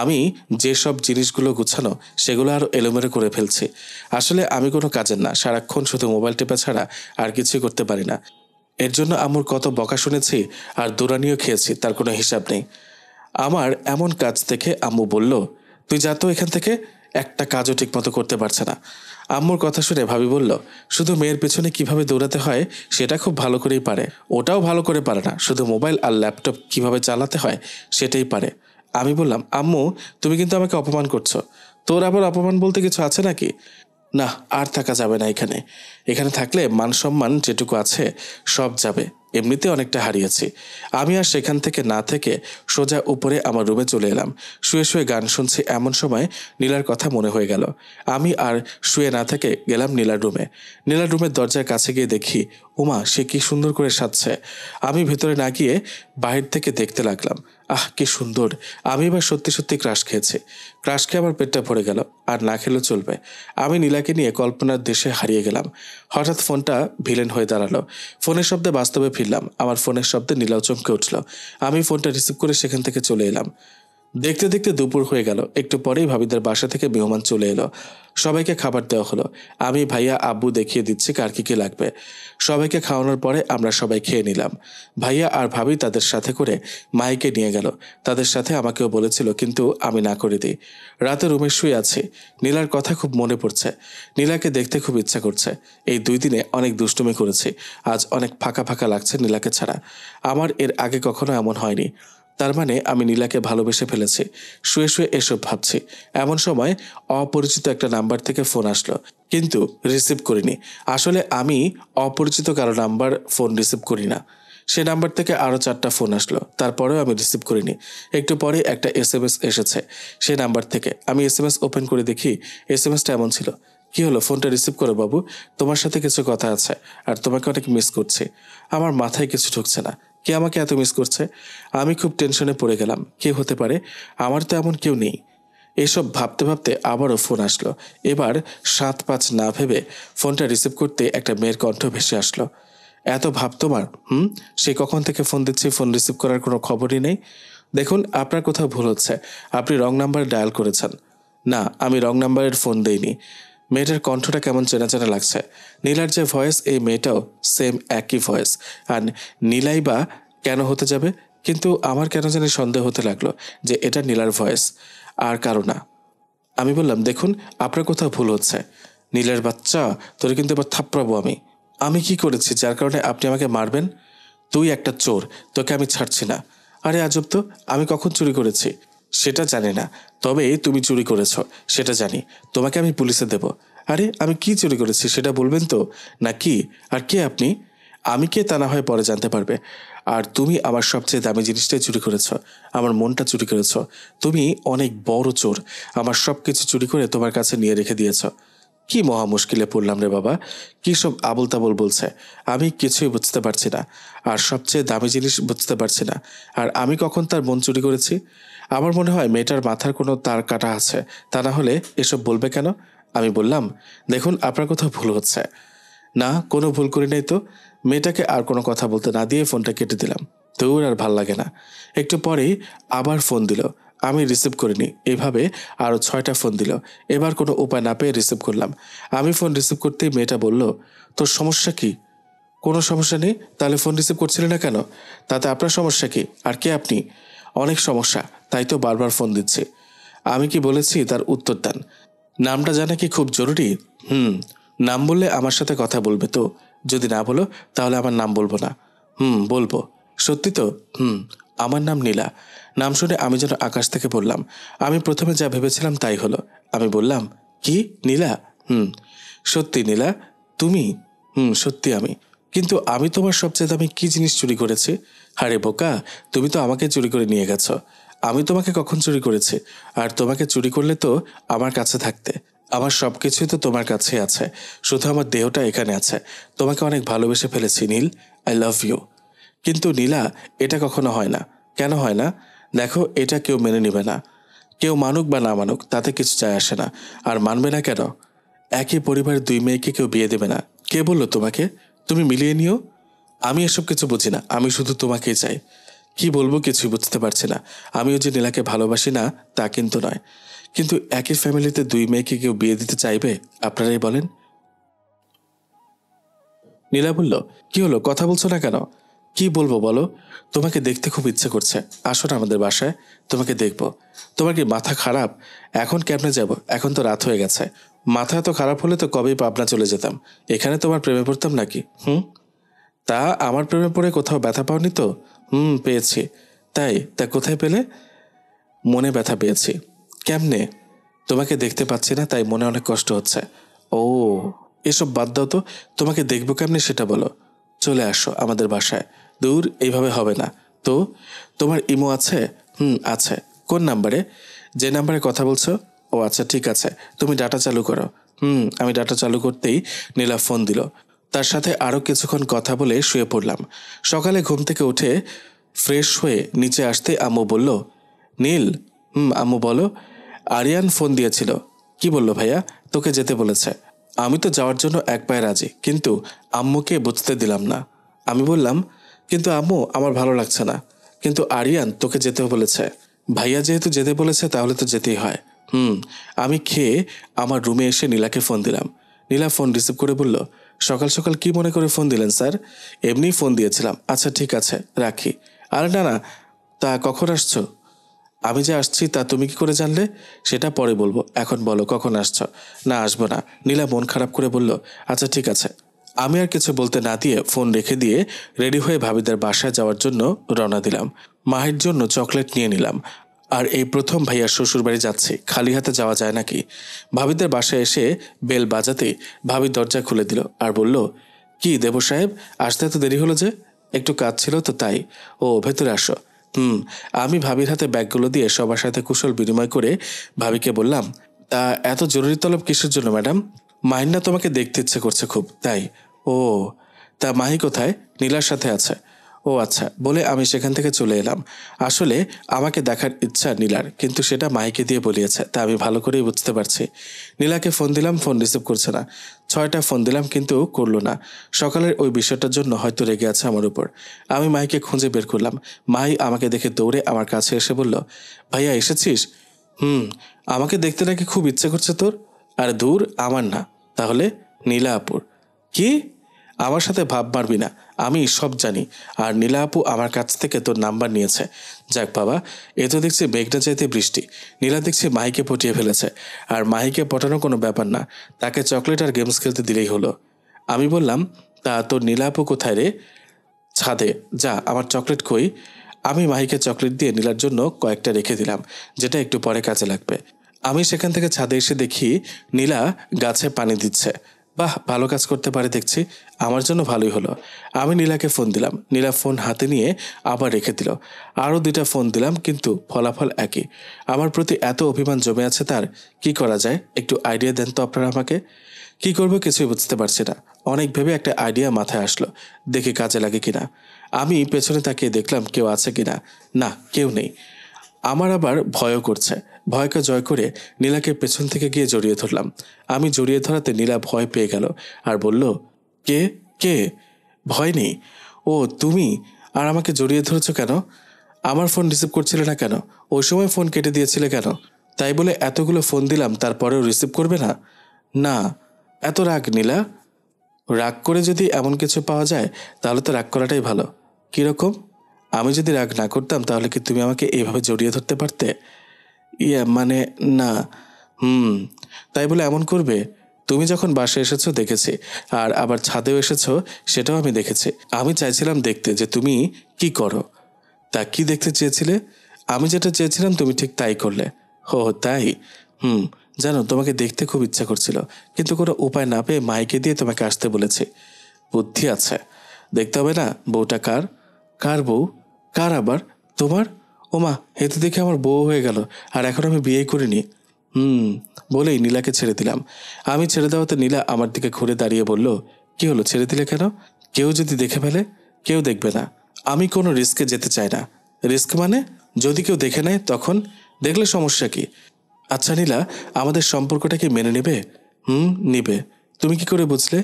আমি যেসব জিনিসগুলো গুছানো সেগুলো আরও এলোমেলো করে ফেলছি। আসলে আমি কোনো কাজের না, সারাক্ষণ শুধু মোবাইল টেপা ছাড়া আর কিছুই করতে পারি না। এর জন্য আম্মুর কত বকা শুনেছি আর দৌড়ানিও খেয়েছি, তার কোনো হিসাব নেই। আমার এমন কাজ দেখে আম্মু বলল, তুই যা তো এখান থেকে, একটা কাজও ঠিকমতো করতে পারছে না। আম্মুর কথা শুনে ভাবি বলল, শুধু মেয়ের পেছনে কিভাবে দৌড়াতে হয় সেটা খুব ভালো করেই পারে। ওটাও ভালো করে পারে না, শুধু মোবাইল আর ল্যাপটপ কিভাবে চালাতে হয় সেটাই পারে। আমি বললাম, আম্মু তুমি কিন্তু আমাকে অপমান করছো। তোর আবার অপমান বলতে কিছু আছে নাকি? না, আর থাকা যাবে না এখানে। এখানে থাকলে মান সম্মান যেটুকু আছে সব যাবে। এমনিতে অনেকটা হারিয়েছি। আমি আর সেখান থেকে না থেকে সোজা উপরে আমার রুমে চলে এলাম। শুয়ে শুয়ে গান শুনছি এমন সময় নীলার কথা মনে হয়ে গেল। আমি আর শুয়ে না থেকে গেলাম নীলার রুমে। নীলার রুমের দরজার কাছে গিয়ে দেখি, উমা, সে কি সুন্দর করে সাজছে। আমি ভেতরে না গিয়ে বাহির থেকে দেখতে লাগলাম। আহ, কি সুন্দর। আমি এবার সত্যি সত্যি ক্রাশ খেয়েছি। ক্রাশ খেয়ে আমার পেটটা ভরে গেল। আর না খেলেও চলবে। আমি নীলাকে নিয়ে কল্পনার দেশে হারিয়ে গেলাম। হঠাৎ ফোনটা ভিলেন হয়ে দাঁড়ালো। ফোনের শব্দে বাস্তবে ফিরলাম। আমার ফোনের শব্দে নীলাও চমকে উঠল। আমি ফোনটা রিসিভ করে সেখান থেকে চলে এলাম। দেখতে দেখতে দুপুর হয়ে গেল। একটু পরেই ভাবিদের বাসা থেকে মেহমান চলে এলো। সবাইকে খাবার দেওয়া হলো। আমি, ভাইয়া, আব্বু দেখিয়ে দিচ্ছি কার কি লাগবে। সবাইকে খাওয়ানোর পরে আমরা সবাই খেয়ে নিলাম। ভাইয়া আর ভাবি তাদের সাথে করে মাইকে নিয়ে গেল। তাদের সাথে আমাকেও বলেছিল, কিন্তু আমি না করে দিই। রাতে রুমে শুয়ে আছি। নীলার কথা খুব মনে পড়ছে। নীলাকে দেখতে খুব ইচ্ছা করছে। এই 2 দিনে অনেক দুষ্টুমি করেছি। আজ অনেক ফাঁকা ফাঁকা লাগছে নীলাকে ছাড়া। আমার এর আগে কখনো এমন হয়নি। তার মানে আমি নীলাকে ভালোবেসে ফেলেছি। শুয়ে শুয়ে এসব ভাবছি। এমন সময় অপরিচিত একটা নাম্বার থেকে ফোন আসলো, কিন্তু রিসিভ করিনি। আসলে আমি অপরিচিত কারো নাম্বার ফোন রিসিভ করি না। সে নাম্বার থেকে আরও 4টা ফোন আসলো, তারপরেও আমি রিসিভ করিনি। একটু পরে একটা SMS এসেছে সে নাম্বার থেকে। আমি SMS ওপেন করে দেখি SMSটা এমন ছিল, কি হলো, ফোনটা রিসিভ করো বাবু, তোমার সাথে কিছু কথা আছে, আর তোমাকে অনেক মিস করছি। আমার মাথায় কিছু ঢুকছে না, কে আমাকে এত মিস করছে। আমি খুব টেনশনে পড়ে গেলাম। কে হতে পারে? আমার তো এমন কেউ নেই। এসব ভাবতে ভাবতে আবারও ফোন আসলো। এবার 7-5 না ভেবে ফোনটা রিসিভ করতে একটা মেয়ের কণ্ঠ ভেসে আসলো। এত ভাব তোমার? সে কখন থেকে ফোন দিচ্ছি, ফোন রিসিভ করার কোনো খবরই নেই। দেখুন, আপনার কোথাও ভুল হচ্ছে, আপনি রং নাম্বার ডায়াল করেছেন। না, আমি রং নাম্বারের ফোন দেইনি। মেয়েটার কণ্ঠটা কেমন চেনা চেনা লাগছে। নীলার যে ভয়েস, এই মেয়েটাও সেম একই ভয়েস। আর নীলাই বা কেন হতে যাবে? কিন্তু আমার কেন জানি সন্দেহ হতে লাগলো যে এটা নীলার ভয়েস, আর কারো না। আমি বললাম, দেখুন, আপনার কোথাও ভুল হচ্ছে। নীলের বাচ্চা, তোরে কিন্তু এবার থাপড়াবো আমি। আমি কি করেছি যার কারণে আপনি আমাকে মারবেন? তুই একটা চোর, তোকে আমি ছাড়ছি না। আরে আজব তো, আমি কখন চুরি করেছি সেটা জানি না, তবে তুমি চুরি করেছ সেটা জানি। তোমাকে আমি পুলিশে দেব। আরে আমি কি চুরি করেছি সেটা বলবেন তো? না কি? আর কে আপনি? আমি কে তা না হয় পরে জানতে পারবে। আর তুমি আমার সবচেয়ে দামি জিনিসটাই চুরি করেছ, আমার মনটা চুরি করেছ। তুমি অনেক বড় চোর। আমার সব কিছু চুরি করে তোমার কাছে নিয়ে রেখে দিয়েছ। কি মহা মুশকিলে পড়লাম রে বাবা। কি সব আবল তাবল বলছে, আমি কিছুই বুঝতে পারছি না। আর সবচেয়ে দামি জিনিস বুঝতে পারছি না। আর আমি কখন তার মন চুরি করেছি? আমার মনে হয় মেয়েটার মাথার কোনো তার কাটা আছে, তা না হলে এসব বলবে কেন? আমি বললাম, দেখুন, আপনার কোথাও ভুল হচ্ছে। না, কোনো ভুল করি নাই তো। মেয়েটাকে আর কোনো কথা বলতে না দিয়ে ফোনটা কেটে দিলাম। তোর আর ভাল লাগে না। একটু পরেই আবার ফোন দিল। আমি রিসিভ করিনি। এভাবে আরও 6টা ফোন দিল। এবার কোনো উপায় না পেয়ে রিসিভ করলাম। আমি ফোন রিসিভ করতেই মেয়েটা বলল, তোর সমস্যা কি? কোনো সমস্যা নেই, তাহলে ফোন রিসিভ করছিলেন না কেন? তাতে আপনার সমস্যা কি? আর কে আপনি? অনেক সমস্যা, তাই তো বারবার ফোন দিচ্ছি। আমি কি বলেছি তার উত্তর দেন। নামটা জানা কি খুব জরুরি? নাম বললে আমার সাথে কথা বলবে তো? যদি না বলো তাহলে আমার নাম বলবো না। বলবো। সত্যি তো? আমার নাম নীলা। নাম শুনে আমি যেন আকাশ থেকে বললাম। আমি প্রথমে যা ভেবেছিলাম তাই হলো। আমি বললাম, কি নীলা? সত্যি নীলা? তুমি? সত্যি আমি। কিন্তু আমি তোমার সবচেয়ে দামি কি জিনিস চুরি করেছি? আরে বোকা, তুমি তো আমাকে চুরি করে নিয়ে গেছো। আমি তোমাকে কখন চুরি করেছি? আর তোমাকে চুরি করলে তো আমার কাছে থাকতে। আমার সব কিছুই তো তোমার কাছে আছে, শুধু আমার দেহটা এখানে আছে। তোমাকে অনেক ভালোবেসে ফেলেছি নীল। I love you. কিন্তু নীলা, এটা কখনো হয় না। কেন হয় না? দেখো, এটা কেউ মেনে নেবে না। কেউ মানুক বা না মানুক তাতে কিছু যায় আসে না। আর মানবে না কেন? একই পরিবারের 2 মেয়েকে কেউ বিয়ে দেবে না। কে বললো তোমাকে? তুমি মিলিয়ে নিও। আমি এসব কিছু বুঝি না, আমি শুধু তোমাকেই চাই। কি বলবো কিছুই বুঝতে পারছি না। আমিও যে নীলাকে ভালোবাসি না তা কিন্তু নয়, কিন্তু একই ফ্যামিলিতে 2 মেয়েকে কেউ বিয়ে দিতে চাইবে? আপনারাই বলেন। নীলা বলল, কি হলো, কথা বলছো না কেন? কি বলবো বলো? তোমাকে দেখতে খুব ইচ্ছে করছে, আসো না আমাদের বাসায়, তোমাকে দেখবো। তোমার কি মাথা খারাপ? এখন কেমনে যাব? এখন তো রাত হয়ে গেছে। মাথা এত খারাপ হলে তো কবেই পাবনা চলে যেতাম। এখানে তোমার প্রেমে পড়তাম নাকি? তা আমার প্রেমে পড়ে কোথাও ব্যথা পাওনি তো? পেয়েছি। তা কোথায় পেলে? মনে ব্যথা পেয়েছি। কেমনে? তোমাকে দেখতে পাচ্ছি না, তাই মনে অনেক কষ্ট হচ্ছে। ও, এসব বাদ দাও তো। তোমাকে দেখবো কেমনে সেটা বলো। চলে আসো আমাদের বাসায়। দূর, এইভাবে হবে না তো। তোমার ইমো আছে? আছে। কোন নাম্বারে? যে নাম্বারে কথা বলছো? ও আচ্ছা, ঠিক আছে, তুমি ডাটা চালু করো। আমি ডাটা চালু করতেই নীলা ফোন দিল। তার সাথে আরও কিছুক্ষণ কথা বলে শুয়ে পড়লাম। সকালে ঘুম থেকে উঠে ফ্রেশ হয়ে নিচে আসতে আম্মু বলল, নীল। আম্মু বলো। আরিয়ান ফোন দিয়েছিল। কি বললো ভাইয়া? তোকে যেতে বলেছে। আমি তো যাওয়ার জন্য এক পায়ে রাজি, কিন্তু আম্মুকে বুঝতে দিলাম না। আমি বললাম, কিন্তু আম্মু, আমার ভালো লাগছে না। কিন্তু আরিয়ান তোকে যেতে বলেছে। ভাইয়া যেহেতু যেতে বলেছে তাহলে তো যেতেই হয়। আমি খেয়ে আমার রুমে এসে নীলাকে ফোন দিলাম। নীলা ফোন রিসিভ করে বলল, সকাল সকাল কি মনে করে ফোন দিলেন স্যার? এমনিই ফোন দিয়েছিলাম। আচ্ছা ঠিক আছে, রাখি। আরে না না, তা কখন আসছো? আমি যে আসছি তা তুমি কি করে জানলে? সেটা পরে বলবো, এখন বলো কখন আসছো? না আসবো না, নীলা মন খারাপ করে বলল। আচ্ছা ঠিক আছে। আমি আর কিছু বলতে না দিয়ে ফোন রেখে দিয়ে রেডি হয়ে ভাবিদের বাসায় যাওয়ার জন্য রওনা দিলাম। মাহির জন্য চকলেট নিয়ে নিলাম। আর এই প্রথম ভাইয়ার শ্বশুর বাড়ি যাচ্ছি, খালি হাতে যাওয়া যায় নাকি? ভাবিদের বাসায় এসে বেল বাজাতে ভাবি দরজা খুলে দিল আর বলল, কি দেব সাহেব, আসতে এত দেরি হলো যে? একটু কাজ ছিল তো তাই। ও ভেতরে আসো। আমি ভাবির হাতে ব্যাগগুলো দিয়ে সবার সাথে কুশল বিনিময় করে ভাবিকে বললাম, তা এত জরুরি তলব কিসের জন্য ম্যাডাম? মাহিনা তোমাকে দেখতে ইচ্ছে করছে খুব, তাই? ও, তা মাহি কোথায়? নীলার সাথে আছে। ও আচ্ছা, বলে আমি সেখান থেকে চলে এলাম। আসলে আমাকে দেখার ইচ্ছা নীলার, কিন্তু সেটা মাহিকে দিয়ে বলিয়েছে, তা আমি ভালো করেই বুঝতে পারছি। নীলাকে ফোন দিলাম, ফোন রিসিভ করছে না। 6টা ফোন দিলাম কিন্তু করলো না। সকালের ওই বিষয়টার জন্য হয়তো রেগে আছে আমার উপর। আমি মাহিকে খুঁজে বের করলাম। মাহি আমাকে দেখে দৌড়ে আমার কাছে এসে বলল, ভাইয়া এসেছিস? আমাকে দেখতে নাকি খুব ইচ্ছে করছে তোর? আরে দূর, আমার না। তাহলে? নীলা আপুর। কি? আমার সাথে ভাব মারবি না, আমি সব জানি। আর নীলা আপু আমার কাছ থেকে তোর নাম্বার নিয়েছে। যাক বাবা, এ তো দেখছি মেঘনা চাইতে বৃষ্টি। নীলা দেখছি মাহিকে পটিয়ে ফেলেছে। আর মাহিকে পটানো কোনো ব্যাপার না, তাকে চকলেট আর গেমস খেলতে দিলেই হলো। আমি বললাম, তা তোর নীলা আপু কোথায় রে? ছাদে। যা, আমার চকলেট কই? আমি মাহিকে চকলেট দিয়ে নীলার জন্য কয়েকটা রেখে দিলাম, যেটা একটু পরে কাজে লাগবে। আমি সেখান থেকে ছাদে এসে দেখি নীলা গাছে পানি দিচ্ছে। বাহ, ভালো কাজ করতে পারে দেখছি। আমার জন্য ভালোই হলো। আমি নীলাকে ফোন দিলাম। নীলা ফোন হাতে নিয়ে আবার রেখে দিল। আরও 2টা ফোন দিলাম, কিন্তু ফলাফল একই। আমার প্রতি এত অভিমান জমে আছে তার। কি করা যায়, একটু আইডিয়া দেন তো আপনারা আমাকে। কি করবো কিছুই বুঝতে পারছি না। অনেক ভেবে একটা আইডিয়া মাথায় আসলো, দেখি কাজে লাগে কিনা। আমি পেছনে তাকিয়ে দেখলাম কেউ আছে কিনা। না, কেউ নেই। আমার আবার ভয়ও করছে। ভয়কে জয় করে নীলাকে পেছন থেকে গিয়ে জড়িয়ে ধরলাম। আমি জড়িয়ে ধরাতে নীলা ভয় পেয়ে গেল আর বলল, কে? কে? ভয় নেই। ও তুমি? আর আমাকে জড়িয়ে ধরেছো কেন? আমার ফোন রিসিভ করছিলে না কেন? ওই সময় ফোন কেটে দিয়েছিলে কেন? তাই বলে এতগুলো ফোন দিলাম তারপরেও রিসিভ করবে না? না। এত রাগ নীলা? রাগ করে যদি এমন কিছু পাওয়া যায় তাহলে তো রাগ করাটাই ভালো। কিরকম? আমি যদি রাগ না করতাম তাহলে কি তুমি আমাকে এইভাবে জড়িয়ে ধরতে পারতে? মানে না। তাই বলে এমন করবে? তুমি যখন বাসায় এসেছো দেখেছি, আর আবার ছাদেও এসেছো, সেটাও আমি দেখেছি। আমি চাইছিলাম দেখতে যে তুমি কি করো। তা কি দেখতে চেয়েছিলে? আমি যেটা চেয়েছিলাম তুমি ঠিক তাই করলে। ও তাই? জানো, তোমাকে দেখতে খুব ইচ্ছা করছিল, কিন্তু কোনো উপায় না পেয়ে মাইকে দিয়ে তোমাকে আসতে বলেছি। বুদ্ধি আছে। দেখতে হবে না বউটা কার? কার বউ? কার আবার? তোমার? ওমা, এ তো দেখে আমার বউ হয়ে গেল, আর এখন আমি বিয়ে করিনি। বলেই নীলাকে ছেড়ে দিলাম। আমি ছেড়ে দেওয়াতে নীলা আমার দিকে ঘুরে দাঁড়িয়ে বলল, কি হলো, ছেড়ে দিলে কেন? কেউ যদি দেখে ফেলে? কেউ দেখবে না। আমি কোনো রিস্কে যেতে চাই না। রিস্ক মানে? যদি কেউ দেখে নেয় তখন? দেখলে সমস্যা কি? আচ্ছা নীলা, আমাদের সম্পর্কটা কি মেনে নেবে? নিবে। তুমি কি করে বুঝলে?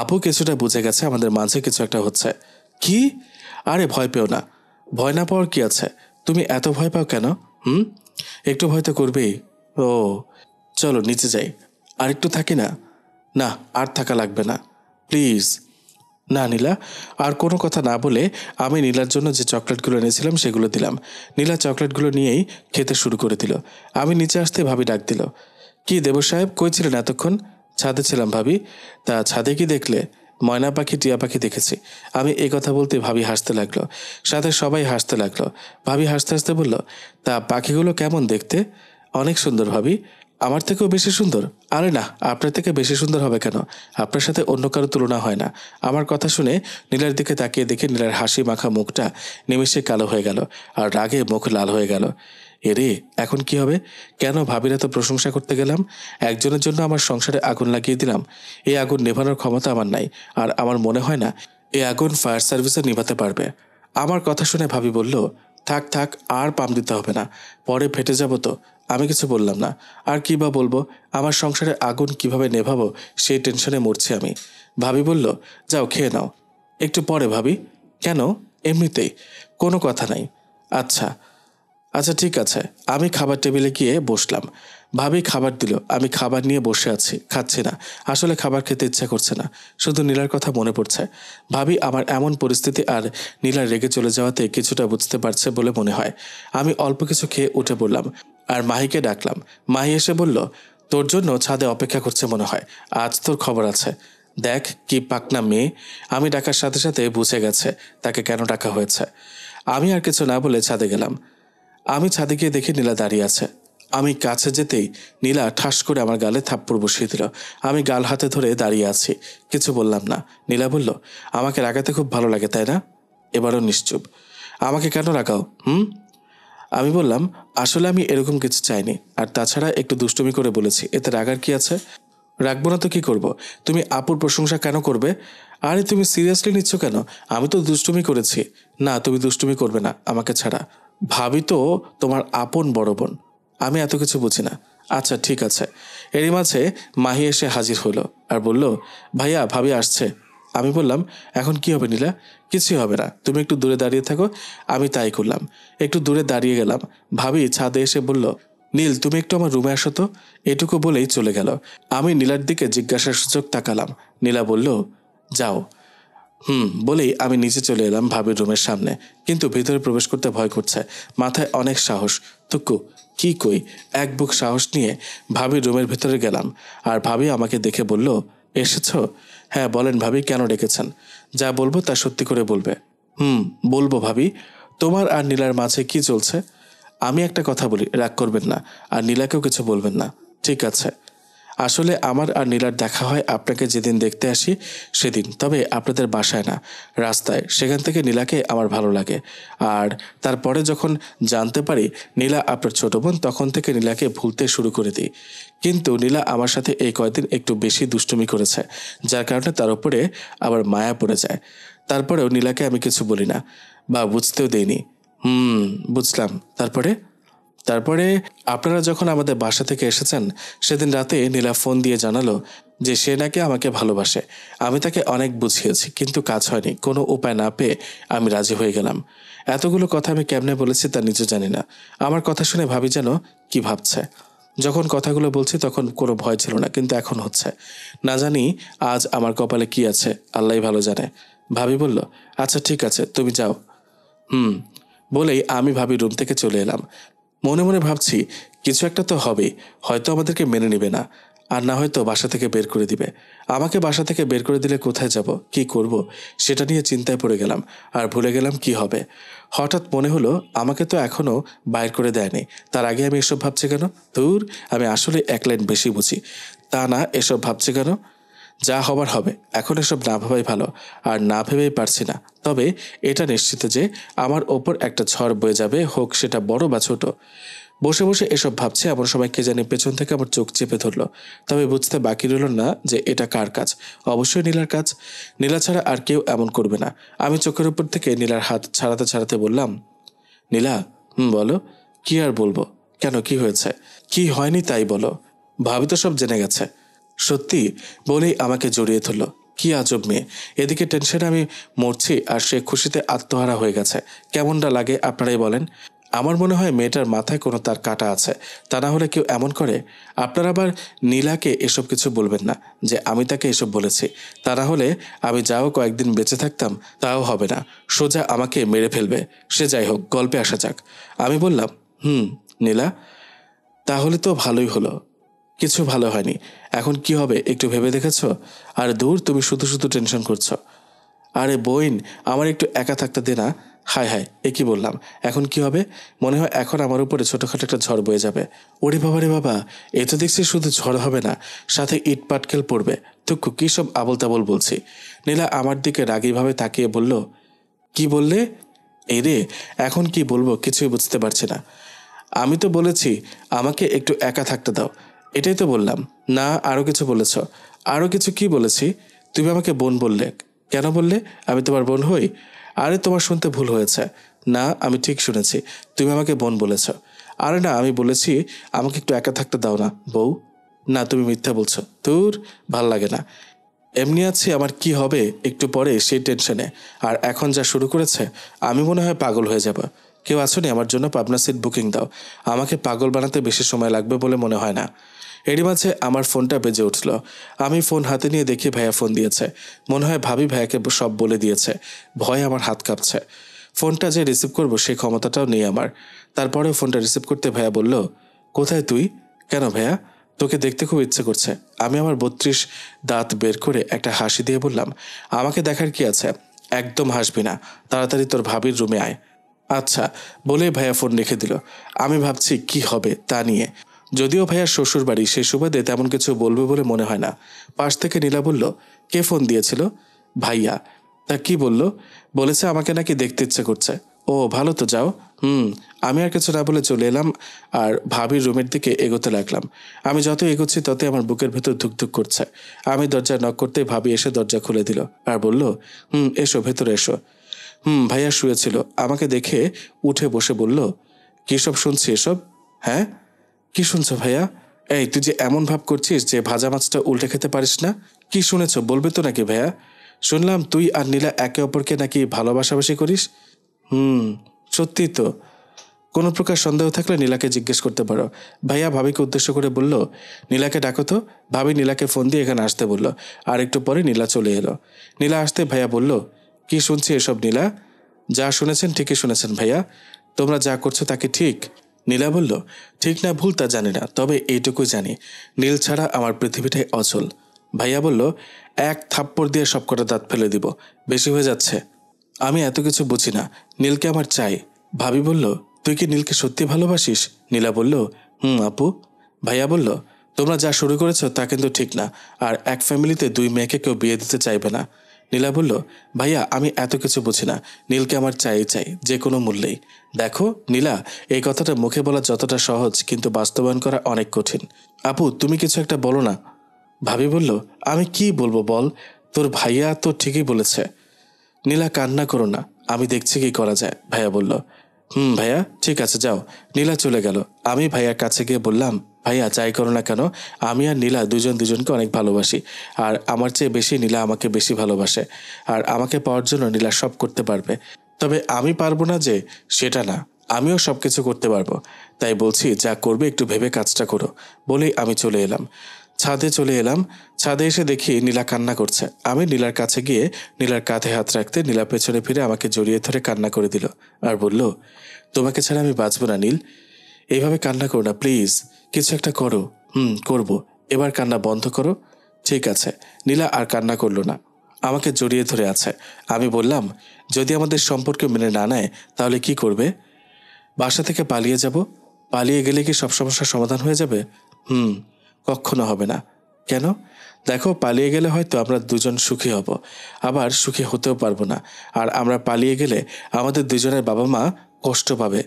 আপু কিছুটা বুঝে গেছে আমাদের মাঝে কিছু একটা হচ্ছে। কি? আরে ভয় পেও না। ভয় না পাওয়ার কি আছে? তুমি এত ভয় পাও কেন? একটু ভয় তো করবেই। ও, চলো নিচে যাই। আর একটু থাকি না? না, আর থাকা লাগবে না, প্লিজ। না নীলা, আর কোনো কথা না বলে আমি নীলার জন্য যে চকলেটগুলো এনেছিলাম সেগুলো দিলাম। নীলা চকলেটগুলো নিয়েই খেতে শুরু করে দিল। আমি নিচে আসতে ভাবি ডাক দিল, কি দেব সাহেব, কই ছিলেন এতক্ষণ? ছাদে ছিলাম ভাবি। তা ছাদে কি দেখলে? ময়না পাখি, টিয়া পাখি দেখেছি। আমি এই কথা বলতে ভাবি হাসতে লাগলো। সাথে সবাই হাসতে লাগলো। ভাবি হাসতে হাসতে বলল, তা পাখিগুলো কেমন দেখতে? অনেক সুন্দর ভাবি। আমার থেকেও বেশি সুন্দর? আরে না, আপনার থেকে বেশি সুন্দর হবে কেন? আপনার সাথে অন্য কারো তুলনা হয় না। আমার কথা শুনে নীলার দিকে তাকিয়ে দেখে নীলার হাসি মাখা মুখটা নিমেষে কালো হয়ে গেল, আর রাগে মুখ লাল হয়ে গেল। এরে, এখন কি হবে? কেন ভাবির এত প্রশংসা করতে গেলাম? একজনের জন্য আমার সংসারে আগুন লাগিয়ে দিলাম। এই আগুন নেভানোর ক্ষমতা আমার নাই, আর আমার মনে হয় না এই আগুন ফায়ার সার্ভিসে নিভাতে পারবে। আমার কথা শুনে ভাবি বলল, থাক থাক, আর পাম দিতে হবে না, পরে ফেটে যাব তো। আমি কিছু বললাম না। আর কি বা বলবো? আমার সংসারে আগুন কিভাবে নেভাবো সেই টেনশনে মরছি আমি। ভাবি বলল, যাও খেয়ে নাও। একটু পরে ভাবি। কেন? এমনিতেই। কোনো কথা নাই। আচ্ছা আচ্ছা ঠিক আছে। আমি খাবার টেবিলে গিয়ে বসলাম। ভাবি খাবার দিল। আমি খাবার নিয়ে বসে আছি, খাচ্ছি না। আসলে খাবার খেতে ইচ্ছা করছে না, শুধু নীলার কথা মনে পড়ছে। ভাবি আমার এমন পরিস্থিতি আর নীলার রেগে চলে যাওয়াতে কিছুটা বুঝতে পারছে বলে মনে হয়। আমি অল্প কিছু খেয়ে উঠে পড়লাম আর মাহিকে ডাকলাম। মাহি এসে বলল, তোর জন্য ছাদে অপেক্ষা করছে মনে হয়, আজ তোর খবর আছে। দেখ কি পাকনা মেয়ে। আমি ডাকার সাথে সাথে বুঝে গেছে তাকে কেন ডাকা হয়েছে। আমি আর কিছু না বলে ছাদে গেলাম। আমি ছাদে গিয়ে দেখি নীলা দাঁড়িয়ে আছে। আমি কাছে যেতেই নীলা ঠাস করে আমার গালে থাপ্পড় বসিয়ে দিল। আমি গাল হাতে ধরে দাঁড়িয়ে আছি, কিছু বললাম না। নীলা বলল, আমাকে রাগাতে খুব ভালো লাগে তাই না? এবারও নিশ্চুপ। আমাকে কেন রাগাও? আমি বললাম, আসলে আমি এরকম কিছু চাইনি, আর তাছাড়া একটু দুষ্টুমি করে বলেছি, এতে রাগার কি আছে? রাখবো না তো কি করব? তুমি আপুর প্রশংসা কেন করবে? আরে তুমি সিরিয়াসলি নিচ্ছ কেন? আমি তো দুষ্টুমি করেছি। না, তুমি দুষ্টুমি করবে না আমাকে ছাড়া। ভাবি তো তোমার আপন বড় বোন। আমি এত কিছু বুঝি না। আচ্ছা ঠিক আছে। এরই মাঝে মাহি এসে হাজির হলো আর বলল, ভাইয়া ভাবি আসছে। আমি বললাম, এখন কি হবে নীলা? কিছুই হবে না, তুমি একটু দূরে দাঁড়িয়ে থাকো। আমি তাই করলাম, একটু দূরে দাঁড়িয়ে গেলাম। ভাবি ছাদে এসে বলল, নীল তুমি একটু আমার রুমে আসো তো। এটুকু বলেই চলে গেল। আমি নীলার দিকে জিজ্ঞাসার সুযোগ তাকালাম। নীলা বলল, যাও। বলেই আমি নিচে চলে এলাম ভাবির রুমের সামনে, কিন্তু ভিতরে প্রবেশ করতে ভয় করছে। মাথায় অনেক সাহস। তুক্কু কি কই, এক বুক সাহস নিয়ে ভাবির রুমের ভিতরে গেলাম। আর ভাবি আমাকে দেখে বলল, এসেছ? হ্যাঁ বলেন ভাবি, কেন ডেকেছেন? যা বলবো তা সত্যি করে বলবে। বলবো ভাবি। তোমার আর নীলার মাঝে কি চলছে? আমি একটা কথা বলি, রাগ করবেন না, আর নীলাকেও কিছু বলবেন না। ঠিক আছে। আসলে আমার আর নীলার দেখা হয় আপনাকে যেদিন দেখতে আসি সেদিন, তবে আপনাদের বাসায় না, রাস্তায়। সেখান থেকে নীলাকে আমার ভালো লাগে। আর তারপরে যখন জানতে পারি নীলা আপনার ছোট বোন, তখন থেকে নীলাকে ভুলতে শুরু করে দিই। কিন্তু নীলা আমার সাথে এই কয়েকদিন একটু বেশি দুষ্টুমি করেছে, যার কারণে তার উপরে আবার মায়া পড়ে যায়। তারপরেও নীলাকে আমি কিছু বলি না বা বুঝতেও দেইনি। বুঝলাম। তারপরে? তারপরে আপনারা যখন আমাদের বাসা থেকে এসেছেন, সেদিন রাতে নীলা ফোন দিয়ে জানালো যে সে নাকি আমাকে ভালোবাসে। আমি তাকে অনেক বুঝিয়েছি, কিন্তু কাজ হয়নি। কোনো উপায় না পেয়ে আমি রাজি হয়ে গেলাম। এতগুলো কথা আমি কেমনে বলেছি তা নিজে জানি না। আমার কথা শুনে ভাবি যেন কি ভাবছে। যখন কথাগুলো বলছি তখন কোনো ভয় ছিল না, কিন্তু এখন হচ্ছে। না জানি আজ আমার কপালে কি আছে, আল্লাহই ভালো জানে। ভাবি বলল, আচ্ছা ঠিক আছে, তুমি যাও। বলেই আমি ভাবির রুম থেকে চলে এলাম। মনে মনে ভাবছি, কিছু একটা তো হবেই। হয়তো আমাদেরকে মেনে নেবে না, আর না হয়তো বাসা থেকে বের করে দিবে। আমাকে বাসা থেকে বের করে দিলে কোথায় যাব, কি করব, সেটা নিয়ে চিন্তায় পড়ে গেলাম। আর ভুলে গেলাম কি হবে। হঠাৎ মনে হলো, আমাকে তো এখনও বাইর করে দেয়নি, তার আগে আমি এসব ভাবছি কেন? ধুর, আমি আসলে এক লাইন বেশি বুঝি। তা না, এসব ভাবছি কেন? যা হবার হবে, এখন এসব না ভাবাই ভালো। আর না ভেবেই পারছি না। তবে এটা নিশ্চিত যে আমার ওপর একটা ঝড় বয়ে যাবে, হোক সেটা বড় বা ছোট। বসে বসে এসব ভাবছে এমন সময় কে জানি পেছন থেকে আমার চোখ চেপে ধরলো। তবে বুঝতে বাকি রইল না যে এটা কার কাজ। অবশ্যই নীলার কাজ। নীলা ছাড়া আর কেউ এমন করবে না। আমি চোখের উপর থেকে নীলার হাত ছাড়াতে ছাড়াতে বললাম, নীলা। বলো। কি আর বলবো? কেন, কি হয়েছে? কি হয়নি তাই বলো। ভাবি তো সব জেনে গেছে। সত্যি? বলেই আমাকে জড়িয়ে ধরল। কি আজব মেয়ে। এদিকে টেনশনে আমি মরছি, আর সে খুশিতে আত্মহারা হয়ে গেছে। কেমনটা লাগে আপনারাই বলেন। আমার মনে হয় মেয়েটার মাথায় কোনো তার কাটা আছে, তা না হলে কেউ এমন করে? আপনারা আবার নীলাকে এসব কিছু বলবেন না যে আমি তাকে এসব বলেছি। তা না হলে আমি যাও কয়েকদিন বেঁচে থাকতাম, তাও হবে না, সোজা আমাকে মেরে ফেলবে। সে যাই হোক, গল্পে আসা যাক। আমি বললাম, নীলা, তাহলে তো ভালোই হলো। কিছু ভালো হয়নি। এখন কি হবে একটু ভেবে দেখেছ? আর দূর, তুমি শুধু শুধু টেনশন করছো। আরে বইন, আমার একটু একা থাকতে দে না। হায় হায়, এ কি বললাম? এখন কি হবে? মনে হয় এখন আমার উপরে ছোটখাটো একটা ঝড় বয়ে যাবে। ওরে বাবা রে বাবা, এ তো দেখছি শুধু ঝড় হবে না, সাথে ইট পাটকেল পড়বে। তুক্কু কি সব আবল তাবল বলছি। নীলা আমার দিকে রাগীভাবে তাকিয়ে বলল, কি বললে? এই রে, এখন কি বলবো কিছুই বুঝতে পারছি না। আমি তো বলেছি আমাকে একটু একা থাকতে দাও, এটাই তো বললাম। না, আরও কিছু বলেছ। আরও কিছু কি বলেছি? তুমি আমাকে বোন বললে। কেন বললে আমি তোমার বোন হই? আরে তোমার শুনতে ভুল হয়েছে। না, আমি ঠিক শুনেছি, তুমি আমাকে বোন বলেছ। আরে না, আমি বলেছি আমাকে একটু একা থাকতে দাও না বউ। না, তুমি মিথ্যা বলছো। তোর ভাল লাগে না। এমনি আছি, আমার কি হবে একটু পরে সেই টেনশনে। আর এখন যা শুরু করেছে, আমি মনে হয় পাগল হয়ে যাব। কেউ আছোনি আমার জন্য? পাবনা সিট বুকিং দাও। আমাকে পাগল বানাতে বেশি সময় লাগবে বলে মনে হয় না। এরই মাঝে আমার ফোনটা বেজে উঠল। আমি ফোন হাতে নিয়ে দেখি ভাইয়া ফোন দিয়েছে। মনে হয় ভাবি ভাইয়াকে সব বলে দিয়েছে। ভয়ে আমার হাত কাঁপছে। ফোনটা যে রিসিভ করবো সেই ক্ষমতাটাও নেই আমার। তারপরেও ফোনটা রিসিভ করতে ভাইয়া বলল, কোথায় তুই? কেন ভাইয়া? তোকে দেখতে খুব ইচ্ছে করছে। আমি আমার 32 দাঁত বের করে একটা হাসি দিয়ে বললাম, আমাকে দেখার কি আছে? একদম হাসবি না, তাড়াতাড়ি তোর ভাবির রুমে আয়। আচ্ছা বলেই ভাইয়া ফোন রেখে দিল। আমি ভাবছি কি হবে তা নিয়ে। যদিও ভাইয়ার শ্বশুর বাড়ি, সেই সুবাদে তেমন কিছু বলবে বলে মনে হয় না। পাশ থেকে নীলা বলল, কে ফোন দিয়েছিল? ভাইয়া। তা কি বলল? বলেছে আমাকে নাকি দেখতে ইচ্ছে করছে। ও ভালো তো, যাও। আমি আর কিছু না বলে চলে এলাম আর ভাবির রুমের দিকে এগোতে লাগলাম। আমি যত এগোচ্ছি ততই আমার বুকের ভেতর ধুকধুক করছে। আমি দরজায় নক করতেই ভাবি এসে দরজা খুলে দিল আর বলল, এসো ভেতরে এসো। ভাইয়া শুয়েছিল। আমাকে দেখে উঠে বসে বলল, কী সব শুনছি এসব? হ্যাঁ, কি শুনছো ভাইয়া? এই তুই যে এমন ভাব করছিস যে ভাজা মাছটা উল্টে খেতে পারিস না। কি শুনেছ বলবে তো নাকি ভাইয়া? শুনলাম তুই আর নীলা একে অপরকে নাকি ভালোবাসাবাসি করিস। সত্যি তো। কোনো প্রকার সন্দেহ থাকলে নীলাকে জিজ্ঞেস করতে পারো। ভাইয়া ভাবিকে উদ্দেশ্য করে বলল, নীলাকে ডাকো তো। ভাবি নীলাকে ফোন দিয়ে এখানে আসতে বলল। আর একটু পরে নীলা চলে এলো। নীলা আসতে ভাইয়া বলল, কি শুনছি এসব নীলা? যা শুনেছেন ঠিকই শুনেছেন ভাইয়া। তোমরা যা করছো তাকে ঠিক? নীলা বলল, ঠিক না ভুল তা জানি না, তবে এইটুকুই জানি, নীল ছাড়া আমার পৃথিবীটাই অচল। ভাইয়া বলল, এক থাপ্পড় দিয়ে সবকটা দাঁত ফেলে দিব। বেশি হয়ে যাচ্ছে। আমি এত কিছু বুঝি না, নীলকে আমার চাই। ভাবি বলল, তুই কি নীলকে সত্যি ভালোবাসিস? নীলা বলল, আপু। ভাইয়া বলল, তোমরা যা শুরু করেছো তা কিন্তু ঠিক না। আর এক ফ্যামিলিতে 2 মেয়েকে কেউ বিয়ে দিতে চাইবে না। নীলা বলল, ভাইয়া আমি এত কিছু বুঝি না, নীলকে আমার চাই, যে কোনো মূল্যেই। দেখো নীলা, এই কথাটা মুখে বলা যতটা সহজ কিন্তু বাস্তবায়ন করা অনেক কঠিন। আপু তুমি কিছু একটা বলো না। ভাবি বলল, আমি কি বলবো বল, তোর ভাইয়া তো ঠিকই বলেছে। নীলা, কান্না করো না, আমি দেখছি কি করা যায়। ভাইয়া বলল, ভাইয়া ঠিক আছে যাও। নীলা চলে গেল। আমি ভাইয়ার কাছে গিয়ে বললাম, ভাইয়া যাই করো না কেন, আমি আর নীলা দুজন দুজনকে অনেক ভালোবাসি। আর আমার চেয়ে বেশি নীলা আমাকে বেশি ভালোবাসে। আর আমাকে পাওয়ার জন্য নীলা সব করতে পারবে। তবে আমি পারবো না যে সেটা না, আমিও সব কিছু করতে পারবো। তাই বলছি যা করবে একটু ভেবে কাজটা করো। বলেই আমি চলে এলাম। ছাদে চলে এলাম। ছাদে এসে দেখি নীলা কান্না করছে। আমি নীলার কাছে গিয়ে নীলার কাঁধে হাত রাখতে নীলা পেছনে ফিরে আমাকে জড়িয়ে ধরে কান্না করে দিল আর বলল, তোমাকে ছাড়া আমি বাঁচব না নীল। এইভাবে কান্না করো না প্লিজ, কিছু একটা করো। করব। এবার কান্না বন্ধ করো। ঠিক আছে। নীলা আর কান্না করলো না, আমাকে জড়িয়ে ধরে আছে। আমি বললাম, যদি আমাদের সম্পর্ক মেনে না নেয় তাহলে কি করবে? বাসা থেকে পালিয়ে যাব। পালিয়ে গেলে কি সব সমস্যার সমাধান হয়ে যাবে? কখনো হবে না। কেন? দেখো, পালিয়ে গেলে হয়তো আমরা দুজন সুখী হব, আবার সুখী হতেও পারবো না। আর আমরা পালিয়ে গেলে আমাদের দুজনের বাবা মা কষ্ট পাবে।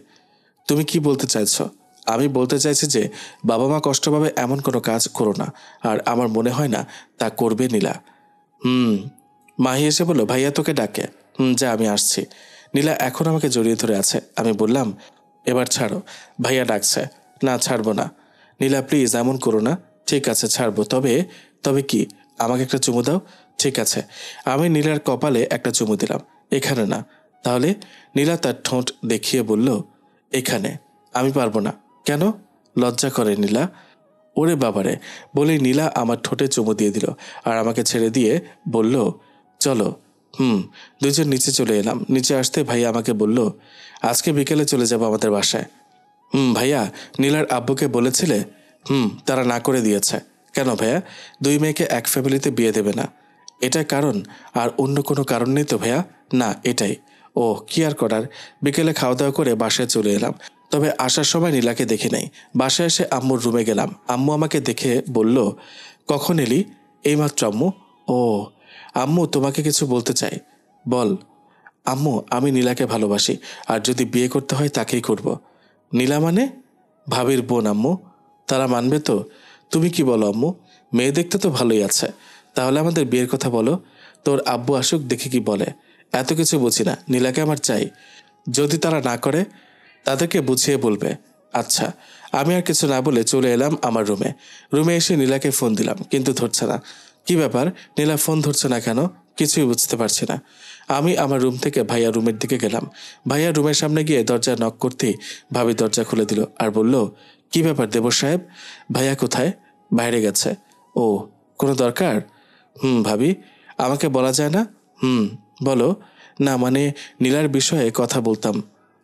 তুমি কি বলতে চাইছো? আমি বলতে চাইছি যে বাবা মা কষ্ট পাবে এমন কোনো কাজ করো না। আর আমার মনে হয় না তা করবে নীলা। মাহি এসে বলল, ভাইয়া তোকে ডাকে। যা, আমি আসছি। নীলা এখন আমাকে জড়িয়ে ধরে আছে। আমি বললাম, এবার ছাড়ো, ভাইয়া ডাকছে। না, ছাড়বো না। নীলা প্লিজ এমন করো না। ঠিক আছে ছাড়বো, তবে তবে কি? আমাকে একটা চুমু দাও। ঠিক আছে। আমি নীলার কপালে একটা চুমু দিলাম। এখানে না। তাহলে? নীলা তার ঠোঁট দেখিয়ে বলল, এখানে। আমি পারবো না। কেন? লজ্জা করে নীলা। ওরে বাবারে, বলেই নীলা আমার ঠোঁটে চুমু দিয়ে দিল আর আমাকে ছেড়ে দিয়ে বলল, চলো। দুজন নিচে চলে এলাম। নিচে আসতে ভাইয়া আমাকে বলল, আজকে বিকেলে চলে যাব আমাদের বাসায়। ভাইয়া, নীলার আব্বুকে বলেছিলে? তারা না করে দিয়েছে। কেন ভাইয়া? 2 মেয়েকে এক ফ্যামিলিতে বিয়ে দেবে না, এটা কারণ? আর অন্য কোনো কারণ নেই তো ভাইয়া? না, এটাই। ও কি আর করার। বিকেলে খাওয়া দাওয়া করে বাসায় চলে এলাম। তবে আসার সময় নীলাকে দেখে নাই। বাসায় এসে আম্মুর রুমে গেলাম। আম্মু আমাকে দেখে বলল, কখন এলি? এইমাত্র আম্মু। ও আম্মু, তোমাকে কিছু বলতে চাই। বল। আম্মু, আমি নীলাকে ভালোবাসি, আর যদি বিয়ে করতে হয় তাকেই করব। নীলা মানে? ভাবির বোন আম্মু। তারা মানবে তো? তুমি কি বলো আম্মু? মেয়ে দেখতে তো ভালোই আছে। তাহলে আমাদের বিয়ের কথা বলো। তোর আব্বু আসুক, দেখে কি বলে। এত কিছু বুঝি না, নীলাকে আমার চাই। যদি তারা না করে? তাদেরকে বুঝিয়ে বলবে। আচ্ছা। আমি আর কিছু না বলে চলে এলাম আমার রুমে। রুমে এসে নীলাকে ফোন দিলাম, কিন্তু ধরছে না। কি ব্যাপার, নীলা ফোন ধরছে না কেন? কিছুই বুঝতে পারছি না। আমি আমার রুম থেকে ভাইয়া রুমের দিকে গেলাম। ভাইয়া রুমের সামনে গিয়ে দরজা নক করতেই ভাবি দরজা খুলে দিল আর বলল, কি ব্যাপার দেবর সাহেব? ভাইয়া কোথায়? বাইরে গেছে। ও, কোনো দরকার? ভাবি, আমাকে বলা যায় না? বলো। না মানে নীলার বিষয়ে কথা বলতাম।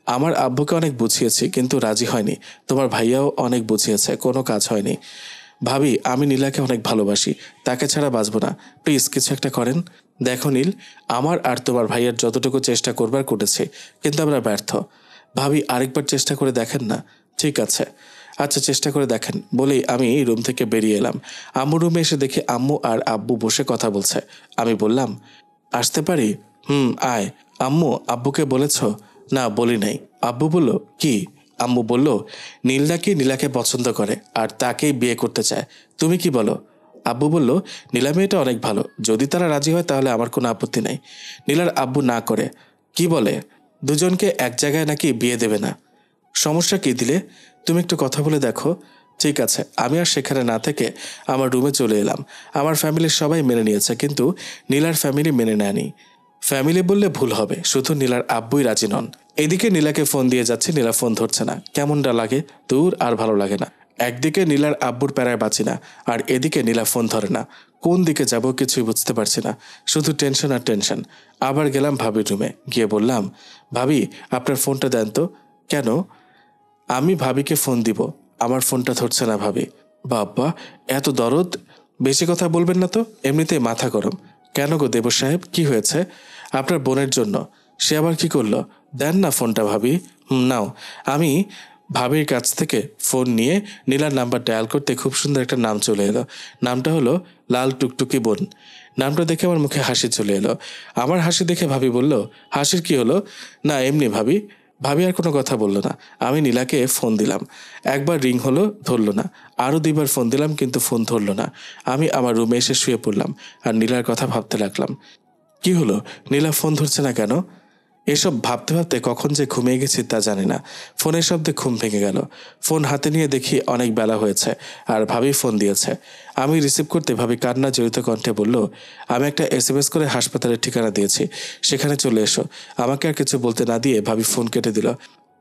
আমার আব্বুকে অনেক বুঝিয়েছি কিন্তু রাজি হয়নি। তোমার ভাইয়াও অনেক বুঝিয়েছে, কোনো কাজ হয়নি। ভাবি, আমি নীলাকে অনেক ভালোবাসি, তাকে ছাড়া বাঁচবো না। প্লিজ কিছু একটা করেন। দেখো নীল, আমার আর তোমার ভাইয়ার যতটুকু চেষ্টা করবার করেছি, কিন্তু আমরা ব্যর্থ। ভাবি, আরেকবার চেষ্টা করে দেখেন না। ঠিক আছে, আচ্ছা চেষ্টা করে দেখেন বলেই আমি রুম থেকে বেরিয়ে এলাম। আম্মু রুমে এসে দেখি আম্মু আর আব্বু বসে কথা বলছে। আমি বললাম, আসতে পারি? আয়। আম্মু, আব্বুকে বলেছ? না, বলি নাই। আব্বু বলল, কি? আম্মু বলল, নীল নাকি নীলাকে পছন্দ করে আর তাকেই বিয়ে করতে চায়। তুমি কি বলো? আব্বু বলল, নীলা মেয়েটা অনেক ভালো, যদি তারা রাজি হয় তাহলে আমার কোনো আপত্তি নাই। নীলার আব্বু না করে। কি বলে? দুজনকে এক জায়গায় নাকি বিয়ে দেবে না। সমস্যা কি দিলে? তুমি একটু কথা বলে দেখো। ঠিক আছে। আমি আর সেখানে না থেকে আমার রুমে চলে এলাম। আমার ফ্যামিলির সবাই মেনে নিয়েছে, কিন্তু নীলার ফ্যামিলি মেনে নেয়নি। ফ্যামিলি বললে ভুল হবে, শুধু নীলার আব্বুই রাজি নন। এদিকে নীলাকে ফোন দিয়ে যাচ্ছে, নীলা ফোন ধরছে না। কেমনটা লাগে, দূর, আর ভালো লাগে না। একদিকে নীলার আব্বুর প্যারায় বাঁচি না, আর এদিকে নীলা ফোন ধরে না। কোন দিকে যাব কিছুই বুঝতে পারছি না, শুধু টেনশন আর টেনশন। আবার গেলাম ভাবির রুমে, গিয়ে বললাম, ভাবি আপনার ফোনটা দেন তো। কেন? আমি ভাবিকে ফোন দিব, আমার ফোনটা ধরছে না ভাবি। বাবা, এত দরদ! বেশি কথা বলবেন না তো, এমনিতেই মাথা গরম। কেন গো দেবর সাহেব, কি হয়েছে? আপনার বোনের জন্য। সে আবার কি করলো? দেন না ফোনটা ভাবি। নাও। আমি ভাবির কাছ থেকে ফোন নিয়ে নীলার নাম্বার ডায়াল করতে খুব সুন্দর একটা নাম চলে এলো। নামটা হলো লাল টুকটুকি বোন। নামটা দেখে আমার মুখে হাসি চলে এলো। আমার হাসি দেখে ভাবি বলল, হাসির কি হলো? না এমনি ভাবি। ভাবি আর কোনো কথা বললো না। আমি নীলাকে ফোন দিলাম। একবার রিং হলো, ধরলো না। আরও দুইবার ফোন দিলাম, কিন্তু ফোন ধরলো না। আমি আমার রুমে এসে শুয়ে পড়লাম আর নীলার কথা ভাবতে লাগলাম। কি হলো, নীলা ফোন ধরছে না কেন? এসব ভাবতে ভাবতে কখন যে ঘুমিয়ে গেছি তা জানি না। ফোনের শব্দে ঘুম ভেঙে গেল। ফোন হাতে নিয়ে দেখি অনেক বেলা হয়েছে আর ভাবি ফোন দিয়েছে। আমি রিসিভ করতে ভাবি কান্না জড়িত কণ্ঠে বলল, আমি একটা SMS করে হাসপাতালের ঠিকানা দিয়েছি, সেখানে চলে এসো। আমাকে আর কিছু বলতে না দিয়ে ভাবি ফোন কেটে দিল।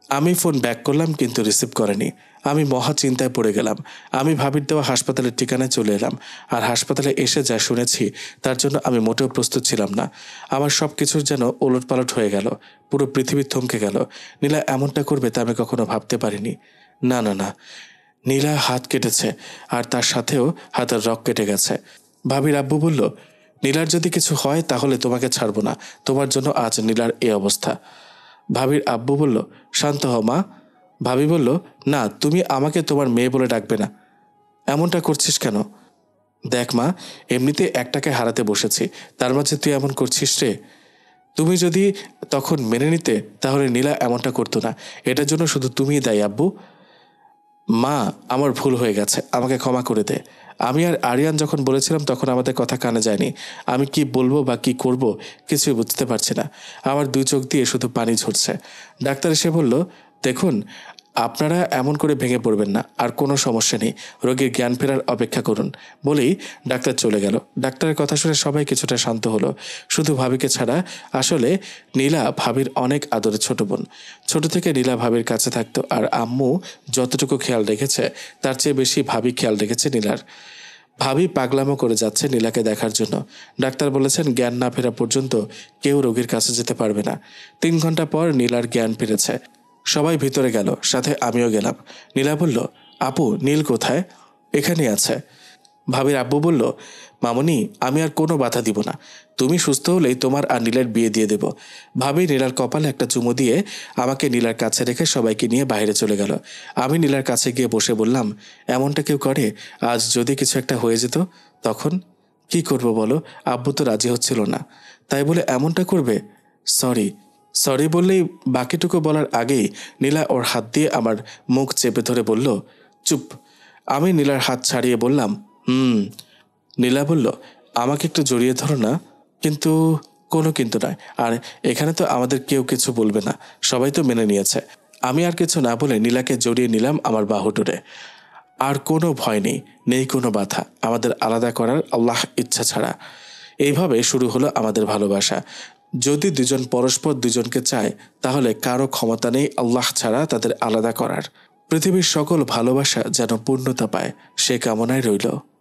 আমি ফোন ব্যাক করলাম, কিন্তু রিসিভ করেনি। আমি মহা চিন্তায় পড়ে গেলাম। আমি ভাবির দেওয়া হাসপাতালের ঠিকানায় চলে এলাম, আর হাসপাতালে এসে যা শুনেছি তার জন্য আমি মোটেও প্রস্তুত ছিলাম না। আমার সব কিছুর যেন ওলটপালট হয়ে গেল। পুরো পৃথিবী থমকে গেল। নীলা এমনটা করবে তা আমি কখনো ভাবতে পারিনি। না না না, নীলা হাত কেটেছে, আর তার সাথেও হাতের রক কেটে গেছে। ভাবির আব্বু বলল, নীলার যদি কিছু হয় তাহলে তোমাকে ছাড়বো না। তোমার জন্য আজ নীলার এই অবস্থা। ভাবির আব্বু বলল, শান্ত হও মা। ভাবি বলল, না, তুমি আমাকে তোমার মেয়ে বলে ডাকবে না। এমনটা করছিস কেন? দেখ মা, এমনিতে একটাকে হারাতে বসেছি, তার মাঝে তুই এমন করছিস রে। তুমি যদি তখন মেনে নিতে তাহলে নীলা এমনটা করতো না। এটার জন্য শুধু তুমিই দায়ী আব্বু। মা, আমার ভুল হয়ে গেছে, আমাকে ক্ষমা করে দে। আমি আর আরিয়ান যখন বলেছিলাম তখন আমাদের কথা কানে যায়নি। আমি কি বলবো বা কি করব কিছুই বুঝতে পারছি না। আমার দুই চোখ দিয়ে শুধু পানি ঝরছে। ডাক্তার এসে বলল, দেখুন, আপনারা এমন করে ভেঙে পড়বেন না, আর কোনো সমস্যা নেই, রোগীর জ্ঞান ফেরার অপেক্ষা করুন। বলেই ডাক্তার চলে গেল। ডাক্তারের কথা শুনে সবাই কিছুটা শান্ত হলো, শুধু ভাবিকে ছাড়া। আসলে নীলা ভাবির অনেক আদরের ছোট বোন। ছোট থেকে নীলা ভাবির কাছে থাকতো, আর আম্মু যতটুকু খেয়াল রেখেছে তার চেয়ে বেশি ভাবি খেয়াল রেখেছে নীলার। ভাবি পাগলামো করে যাচ্ছে নীলাকে দেখার জন্য। ডাক্তার বলেছেন জ্ঞান না ফেরা পর্যন্ত কেউ রোগীর কাছে যেতে পারবে না। 3 ঘন্টা পর নীলার জ্ঞান ফিরেছে। সবাই ভিতরে গেল, সাথে আমিও গেলাম। নীলা বলল, আপু, নীল কোথায়? এখানেই আছে। ভাবির আব্বু বলল, মামনি, আমি আর কোনো বাধা দিব না। তুমি সুস্থ হলেই তোমার আর নীলার বিয়ে দিয়ে দেব। ভাবি নীলার কপালে একটা চুমু দিয়ে আমাকে নীলার কাছে রেখে সবাইকে নিয়ে বাইরে চলে গেল। আমি নীলার কাছে গিয়ে বসে বললাম, এমনটা কেউ করে? আজ যদি কিছু একটা হয়ে যেত তখন কি করব বলো? আব্বু তো রাজি হচ্ছিল না, তাই বলে এমনটা করবে? সরি। সরি বললেই বাকিটুকু বলার আগেই নীলা ওর হাত দিয়ে আমার মুখ চেপে ধরে বলল, চুপ। আমি নীলার হাত ছাড়িয়ে বললাম, নীলা বলল, আমাকে একটু জড়িয়ে ধরো না। কিন্তু কোনো কিন্তু নয়, আর এখানে তো আমাদের কেউ কিছু বলবে না, সবাই তো মেনে নিয়েছে। আমি আর কিছু না বলে নীলাকে জড়িয়ে নিলাম আমার বাহুডোরে। আর কোনো ভয় নেই, নেই কোনো বাধা আমাদের আলাদা করার আল্লাহ ইচ্ছা ছাড়া। এইভাবে শুরু হলো আমাদের ভালোবাসা। যদি দুজন পরস্পর দুজনকে চায় তাহলে কারো ক্ষমতা নেই আল্লাহ ছাড়া তাদের আলাদা করার। পৃথিবীর সকল ভালোবাসা যেন পূর্ণতা পায় সে কামনায় রইল।